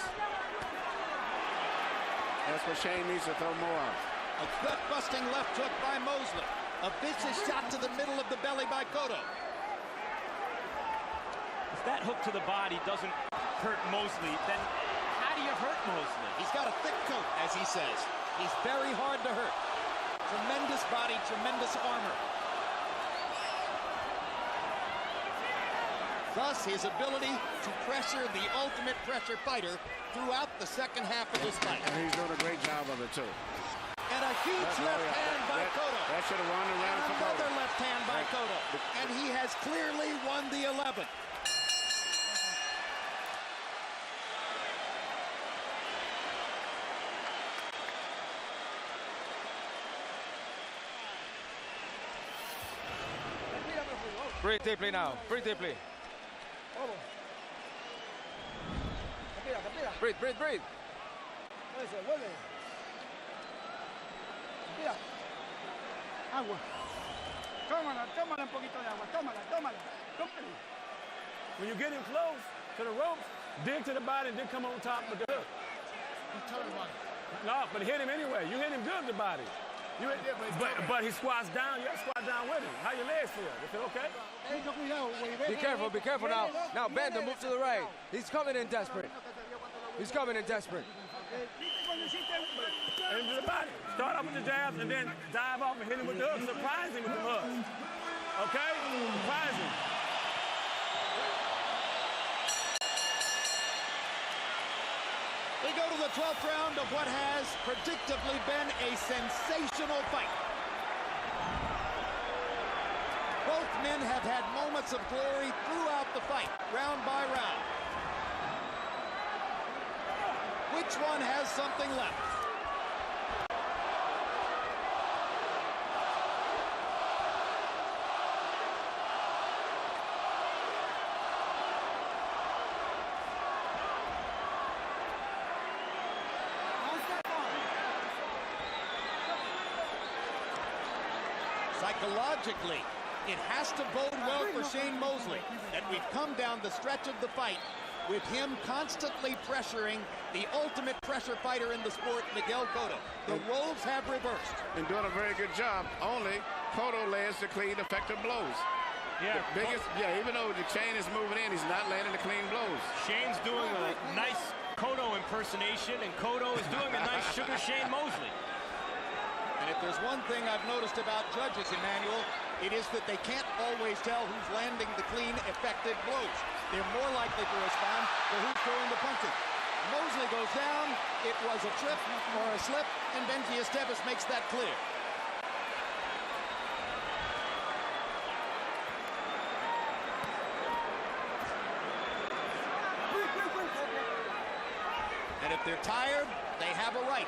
That's what Shane needs to throw more of. A gut-busting left hook by Mosley. A vicious shot to the middle of the belly by Cotto. If that hook to the body doesn't hurt Mosley, then how do you hurt Mosley? He's got a thick coat, as he says. He's very hard to hurt. Tremendous body, tremendous armor. Thus, his ability to pressure the ultimate pressure fighter throughout the second half of this fight. And he's doing a great job of it, too. And a huge left hand by Cotto. That should have won the round for Cotto. Another left hand by Cotto. And he has clearly won the 11th. Breathe deeply now. Breathe deeply. Breathe, breathe, breathe. Agua. Tómala un poquito de agua. Tómala. When you get him close to the ropes, dig to the body and then come on top with the hook. No, but hit him anyway. You hit him good with the body. But he squats down. You got to squat down with him. How your legs feel? They feel okay? Be careful now. Now bend and move to the right. He's coming in desperate. Hit him to the body. Start off with the jabs and then dive off and hit him with the hook. Surprise him with the hooks. Okay? Surprise him. We go to the 12th round of what has predictably been a sensational fight. Both men have had moments of glory throughout the fight, round by round. Which one has something left? Psychologically, it has to bode well for Shane Mosley that we've come down the stretch of the fight with him constantly pressuring the ultimate pressure fighter in the sport, Miguel Cotto. The roles have reversed. And doing a very good job. Only Cotto lands the clean, effective blows. Yeah. Even though the chain is moving in, he's not landing the clean blows. Shane's doing a nice Cotto impersonation, and Cotto is doing a nice Sugar Shane Mosley. And if there's one thing I've noticed about judges, Emmanuel, it is that they can't always tell who's landing the clean, effective blows. They're more likely to respond to who's throwing the punches. Mosley goes down, it was a trip or a slip, and Benji Esteves makes that clear. And if they're tired, they have a right.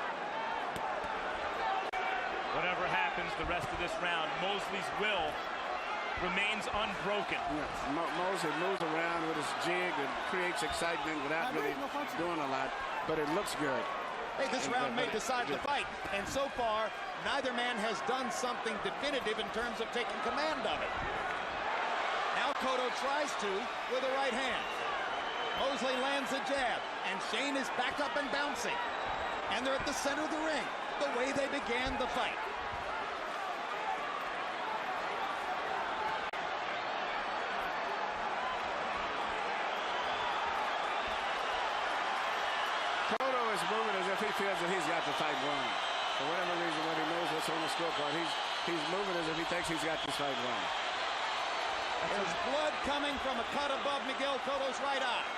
Whatever happens the rest of this round, Mosley's will remains unbroken. Yes. Mosley moves around with his jig and creates excitement without really doing a lot, but it looks good. Hey, this round may decide the fight, and so far, neither man has done something definitive in terms of taking command of it. Now Cotto tries to with a right hand. Mosley lands a jab, and Shane is back up and bouncing. And they're at the center of the ring, the way they began the fight. Cotto is moving as if he feels that he's got the fight won. For whatever reason, when he knows what's on the scorecard, he's moving as if he thinks he's got this fight won. There's blood coming from a cut above Miguel Cotto's right eye.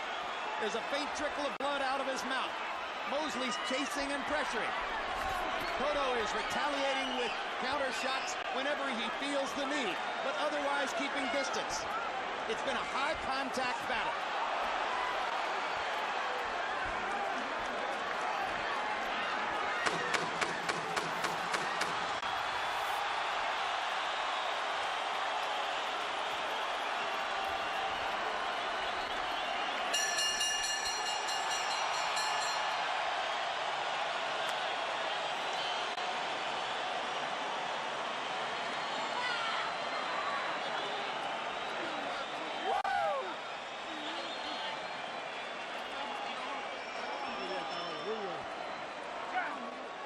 There's a faint trickle of blood out of his mouth. Mosley's chasing and pressuring. Cotto is retaliating with counter shots whenever he feels the need, but otherwise keeping distance. It's been a high contact battle.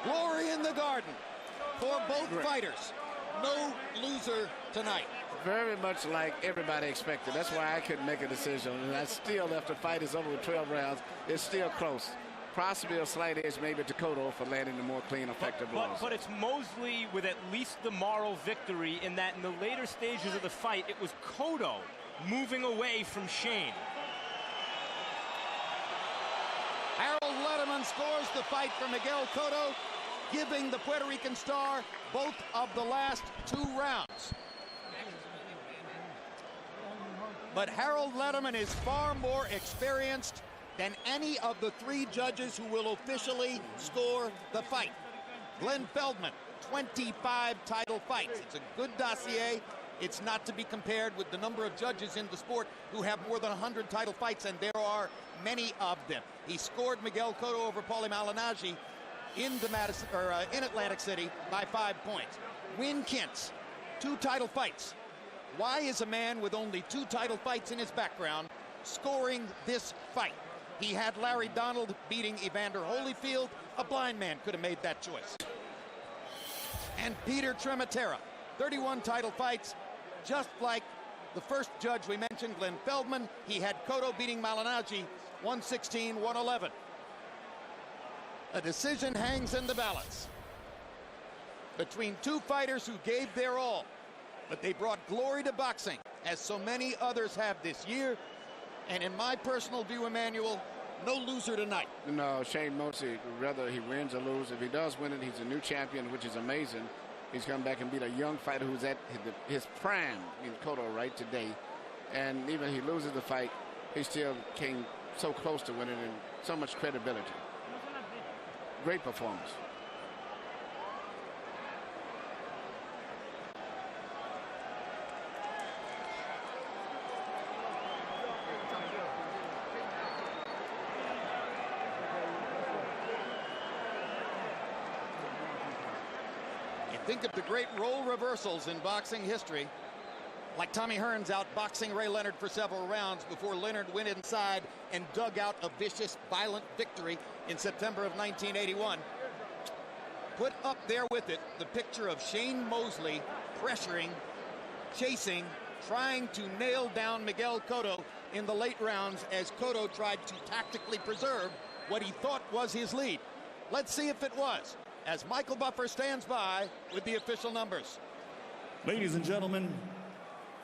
Glory in the garden for both fighters. No loser tonight. Very much like everybody expected. That's why I couldn't make a decision. And I still, after the fight is over with 12 rounds, it's still close. Possibly a slight edge maybe to Cotto for landing the more clean, effective blows. But it's Mosley with at least the moral victory in that in the later stages of the fight, it was Cotto moving away from Shane. Harold Letterman scores the fight for Miguel Cotto, giving the Puerto Rican star both of the last 2 rounds. But Harold Letterman is far more experienced than any of the 3 judges who will officially score the fight. Glenn Feldman, 25 title fights. It's a good dossier. It's not to be compared with the number of judges in the sport who have more than 100 title fights, and there are many of them. He scored Miguel Cotto over Paulie Malignaggi in Atlantic City by 5 points. Win Kintz, 2 title fights. Why is a man with only 2 title fights in his background scoring this fight? He had Larry Donald beating Evander Holyfield. A blind man could have made that choice. And Peter Trematera, 31 title fights, just like the first judge we mentioned, Glenn Feldman. He had Cotto beating Malignaggi 116-111. A decision hangs in the balance between 2 fighters who gave their all, but they brought glory to boxing, as so many others have this year. And in my personal view, Emmanuel, no loser tonight. No, Shane Mosley, whether he wins or loses, if he does win it, he's a new champion, which is amazing. He's come back and beat a young fighter who's at his prime in Cotto right today. And even if he loses the fight, he still came so close to winning and so much credibility. Great performance. Think of the great role reversals in boxing history, like Tommy Hearns outboxing Ray Leonard for several rounds before Leonard went inside and dug out a vicious, violent victory in September of 1981. Put up there with it the picture of Shane Mosley pressuring, chasing, trying to nail down Miguel Cotto in the late rounds as Cotto tried to tactically preserve what he thought was his lead. Let's see if it was, as Michael Buffer stands by with the official numbers. Ladies and gentlemen,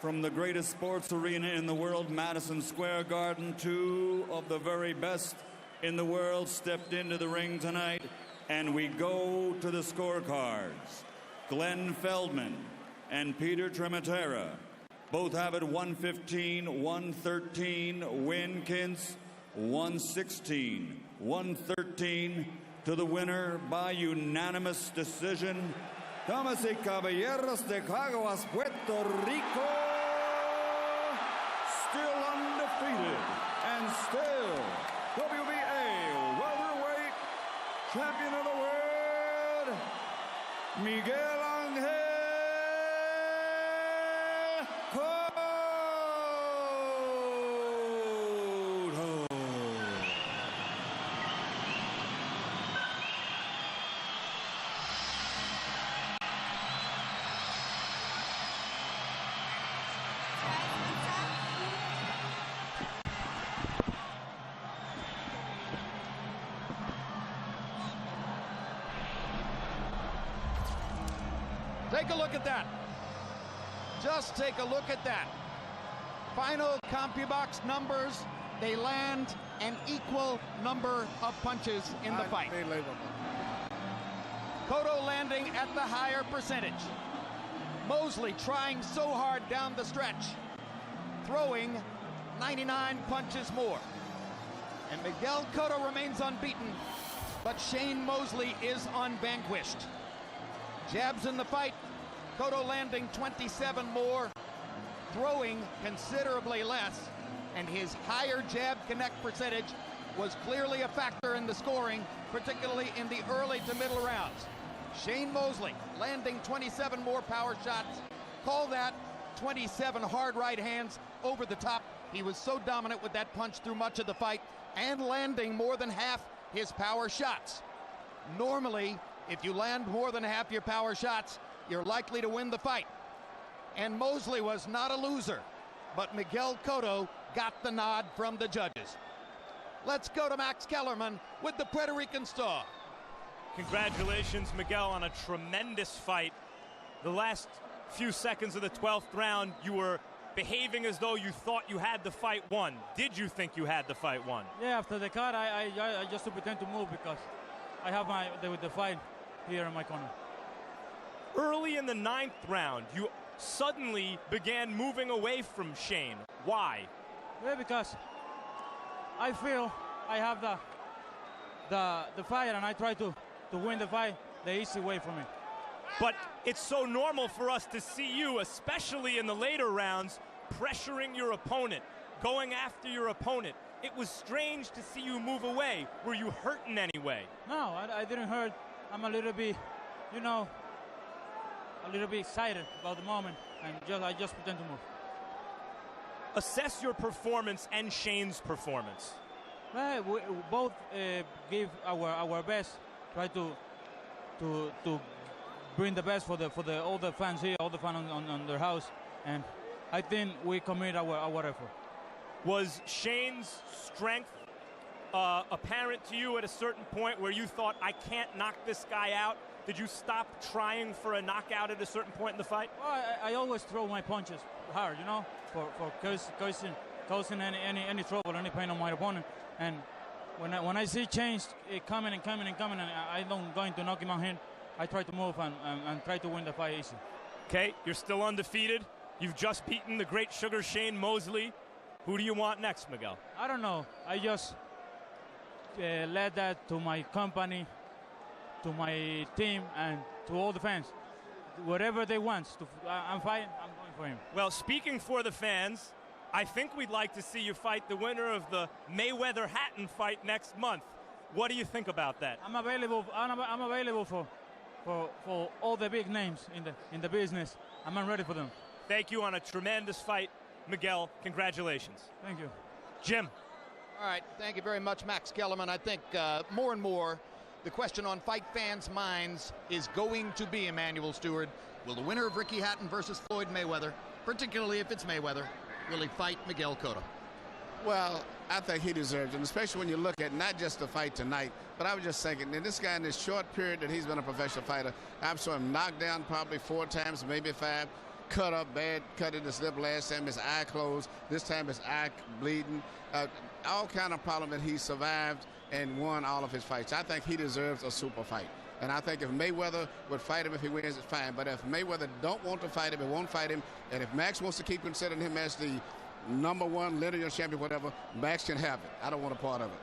from the greatest sports arena in the world, Madison Square Garden, 2 of the very best in the world stepped into the ring tonight, and we go to the scorecards. Glenn Feldman and Peter Trematera both have it 115-113. Win Kintz 116-111. 113 to the winner by unanimous decision. Damas y caballeros de Caguas, Puerto Rico, still undefeated and still WBA welterweight champion of the world, Miguel Cotto. Take a look at that. Just take a look at that. Final CompuBox numbers, they land an equal number of punches in the fight. Cotto landing at the higher percentage. Mosley trying so hard down the stretch, throwing 99 punches more. And Miguel Cotto remains unbeaten, but Shane Mosley is unvanquished. Jabs in the fight, Cotto landing 27 more, throwing considerably less, and his higher jab connect percentage was clearly a factor in the scoring, particularly in the early to middle rounds. Shane Mosley landing 27 more power shots. Call that 27 hard right hands over the top. He was so dominant with that punch through much of the fight and landing more than half his power shots. Normally, if you land more than half your power shots, you're likely to win the fight. And Mosley was not a loser, but Miguel Cotto got the nod from the judges. Let's go to Max Kellerman with the Puerto Rican star. Congratulations, Miguel, on a tremendous fight. The last few seconds of the 12th round, you were behaving as though you thought you had the fight won. Did you think you had the fight won? Yeah, after the cut, I just pretend to move because I have the fight here in my corner. Early in the 9th round, you suddenly began moving away from Shane. Why? Yeah, because I feel I have the fight, and I try to win the fight the easy way for me. But it's so normal for us to see you, especially in the later rounds, pressuring your opponent, going after your opponent. It was strange to see you move away. Were you hurt in any way? No, I didn't hurt. I'm a little bit, a little bit excited about the moment, and I just pretend to move. Assess your performance and Shane's performance. Well, we both give our best, try to bring the best for all the fans here, all the fans on their house, and I think we commit our effort. Was Shane's strength apparent to you at a certain point where you thought, I can't knock this guy out? Did you stop trying for a knockout at a certain point in the fight? Well, I always throw my punches hard, for causing any trouble, any pain on my opponent. And when I see change coming and I don't going to knock him out here, I try to move and try to win the fight easy. Okay, you're still undefeated. You've just beaten the great Sugar Shane Mosley. Who do you want next, Miguel? I don't know. I just led that to my company, to my team, and to all the fans. Whatever they want, I'm fighting, I'm going for him. Well, speaking for the fans, I think we'd like to see you fight the winner of the Mayweather-Hatton fight next month. What do you think about that? I'm available for all the big names in the business. I'm ready for them. Thank you on a tremendous fight, Miguel. Congratulations. Thank you. Jim. All right, thank you very much, Max Kellerman. I think more and more the question on fight fans' minds is going to be, Emmanuel Stewart, will the winner of Ricky Hatton versus Floyd Mayweather, particularly if it's Mayweather, will he fight Miguel Cotto? Well, I think he deserves it, and especially when you look at not just the fight tonight, but I was just thinking, that this guy in this short period that he's been a professional fighter, I've saw him knocked down probably 4 times, maybe 5, cut up bad, cut in his lip last time, his eye closed, this time his eye bleeding, all kind of problem that he survived and won all of his fights. I think he deserves a super fight. And I think if Mayweather would fight him, if he wins, it's fine. But if Mayweather don't want to fight him, he won't fight him. And if Max wants to keep considering him as the #1 linear champion, whatever, Max can have it. I don't want a part of it.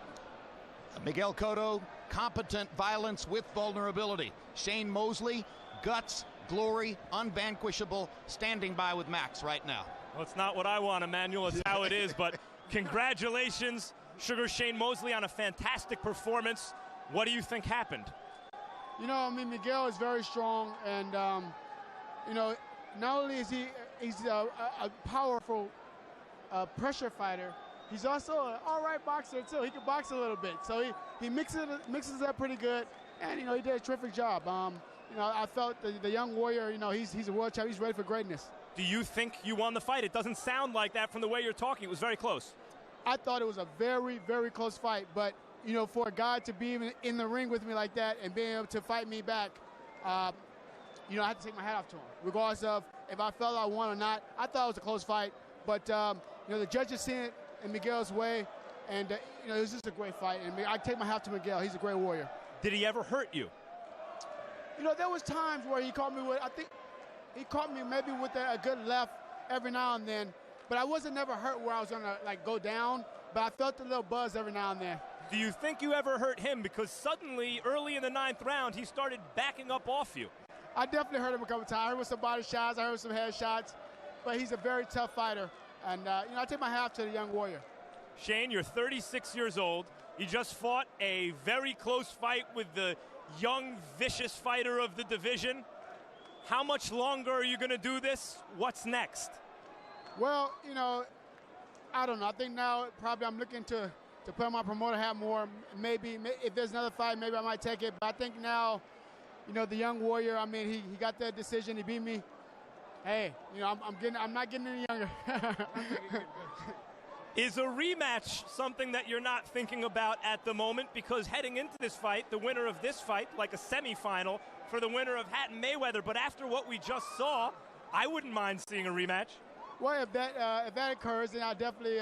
Miguel Cotto, competent violence with vulnerability. Shane Mosley, guts, glory, unvanquishable, standing by with Max right now. Well, it's not what I want, Emmanuel. It's how it is. But congratulations, Sugar Shane Mosley, on a fantastic performance. What do you think happened? You know, I mean, Miguel is very strong, and you know, not only is he's a powerful pressure fighter, he's also an all right boxer too. He can box a little bit, so he mixes up pretty good, and you know, he did a terrific job. You know, I felt the young warrior, you know, he's a world champion. He's ready for greatness. Do you think you won the fight? It doesn't sound like that from the way you're talking. It was very close. I thought it was a very, very close fight, but you know, for a guy to be in the ring with me like that and being able to fight me back, you know, I had to take my hat off to him, regardless of if I felt I won or not. I thought it was a close fight, but you know, the judges seen it in Miguel's way, and you know, it was just a great fight. And I take my hat to Miguel. He's a great warrior. Did he ever hurt you? You know, there was times where he caught me with, I think he caught me maybe with a good left every now and then, but I wasn't never hurt where I was gonna like go down, but I felt a little buzz every now and then. Do you think you ever hurt him? Because suddenly, early in the 9th round, he started backing up off you. I definitely hurt him a couple times. I heard some body shots, I heard some head shots, but he's a very tough fighter, and you know, I take my hat off to the young warrior. Shane, you're 36 years old. You just fought a very close fight with the young, vicious fighter of the division. How much longer are you going to do this? What's next? Well, you know, I don't know. I think now probably I'm looking to put on my promoter hat more. Maybe if there's another fight, maybe I might take it. But I think now, you know, the young warrior, I mean, he got that decision. He beat me. Hey, you know, I'm not getting any younger. Is a rematch something that you're not thinking about at the moment? Because heading into this fight, the winner of this fight, like a semifinal for the winner of Hatton Mayweather. But after what we just saw, I wouldn't mind seeing a rematch. Well, if that occurs, then I definitely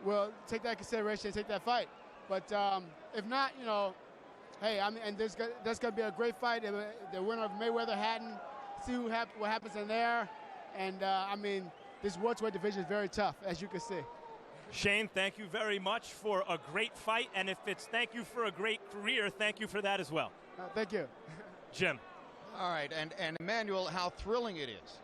will take that consideration and take that fight. But if not, you know, hey, I mean, and that's going to be a great fight. The winner of Mayweather Hatton, see what happens in there. And I mean, this welterweight division is very tough, as you can see. Shane, thank you very much for a great fight. And if it's thank you for a great career, thank you for that as well. Thank you. Jim. All right, and Emmanuel, how thrilling it is,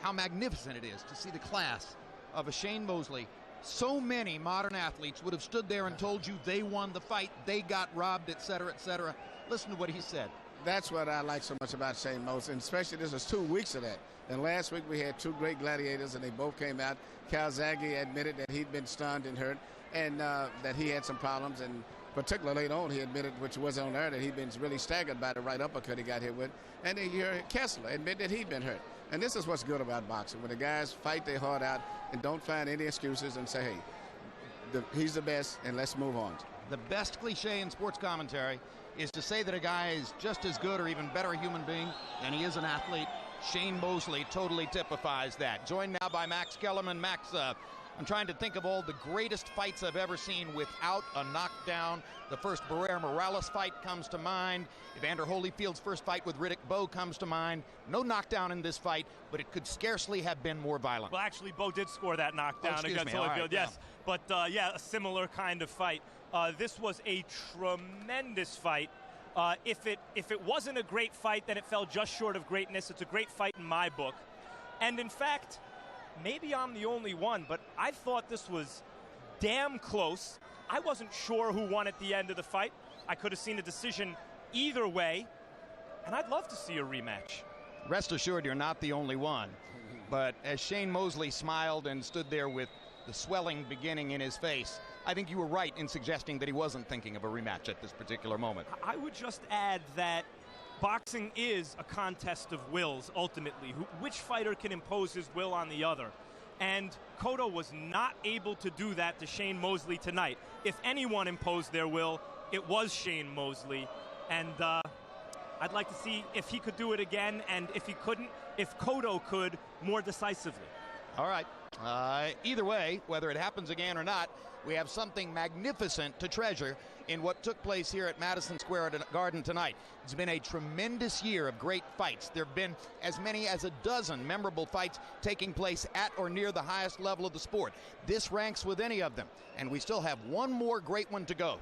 how magnificent it is to see the class of a Shane Mosley. So many modern athletes would have stood there and told you they won the fight, they got robbed, et cetera, et cetera. Listen to what he said. That's what I like so much about Shane Mosley, and especially this was 2 weeks of that. And last week we had 2 great gladiators, and they both came out. Calzaghe admitted that he'd been stunned and hurt, and that he had some problems, and particularly later on he admitted, which wasn't on there, that he'd been really staggered by the right uppercut he got hit with. And then you heard Kessler admit that he'd been hurt. And this is what's good about boxing, when the guys fight their heart out and don't find any excuses and say, hey, he's the best, and let's move on. The best cliche in sports commentary is to say that a guy is just as good or even better a human being than he is an athlete. Shane Mosley totally typifies that. Joined now by Max Kellerman. Max, I'm trying to think of all the greatest fights I've ever seen without a knockdown. The first Barrera-Morales fight comes to mind. Evander Holyfield's first fight with Riddick Bowe comes to mind. No knockdown in this fight, but it could scarcely have been more violent. Well, actually, Bowe did score that knockdown against Holyfield, right, yes. Yeah. But, yeah, a similar kind of fight. This was a tremendous fight. If it wasn't a great fight, then it fell just short of greatness. It's a great fight in my book. And, in fact, maybe I'm the only one, but I thought this was damn close. I wasn't sure who won at the end of the fight. I could have seen a decision either way, and I'd love to see a rematch. Rest assured, you're not the only one. But as Shane Mosley smiled and stood there with the swelling beginning in his face, I think you were right in suggesting that he wasn't thinking of a rematch at this particular moment. I would just add that boxing is a contest of wills, ultimately. Which fighter can impose his will on the other? And Cotto was not able to do that to Shane Mosley tonight. If anyone imposed their will, it was Shane Mosley. And I'd like to see if he could do it again, and if he couldn't, if Cotto could more decisively. All right. Either way, whether it happens again or not, we have something magnificent to treasure in what took place here at Madison Square Garden tonight. It's been a tremendous year of great fights. There have been as many as a dozen memorable fights taking place at or near the highest level of the sport. This ranks with any of them, and we still have one more great one to go.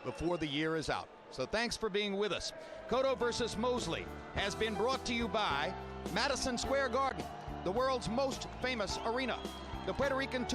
before the year is out. So thanks for being with us. Cotto versus Mosley has been brought to you by Madison Square Garden, the world's most famous arena. The Puerto Rican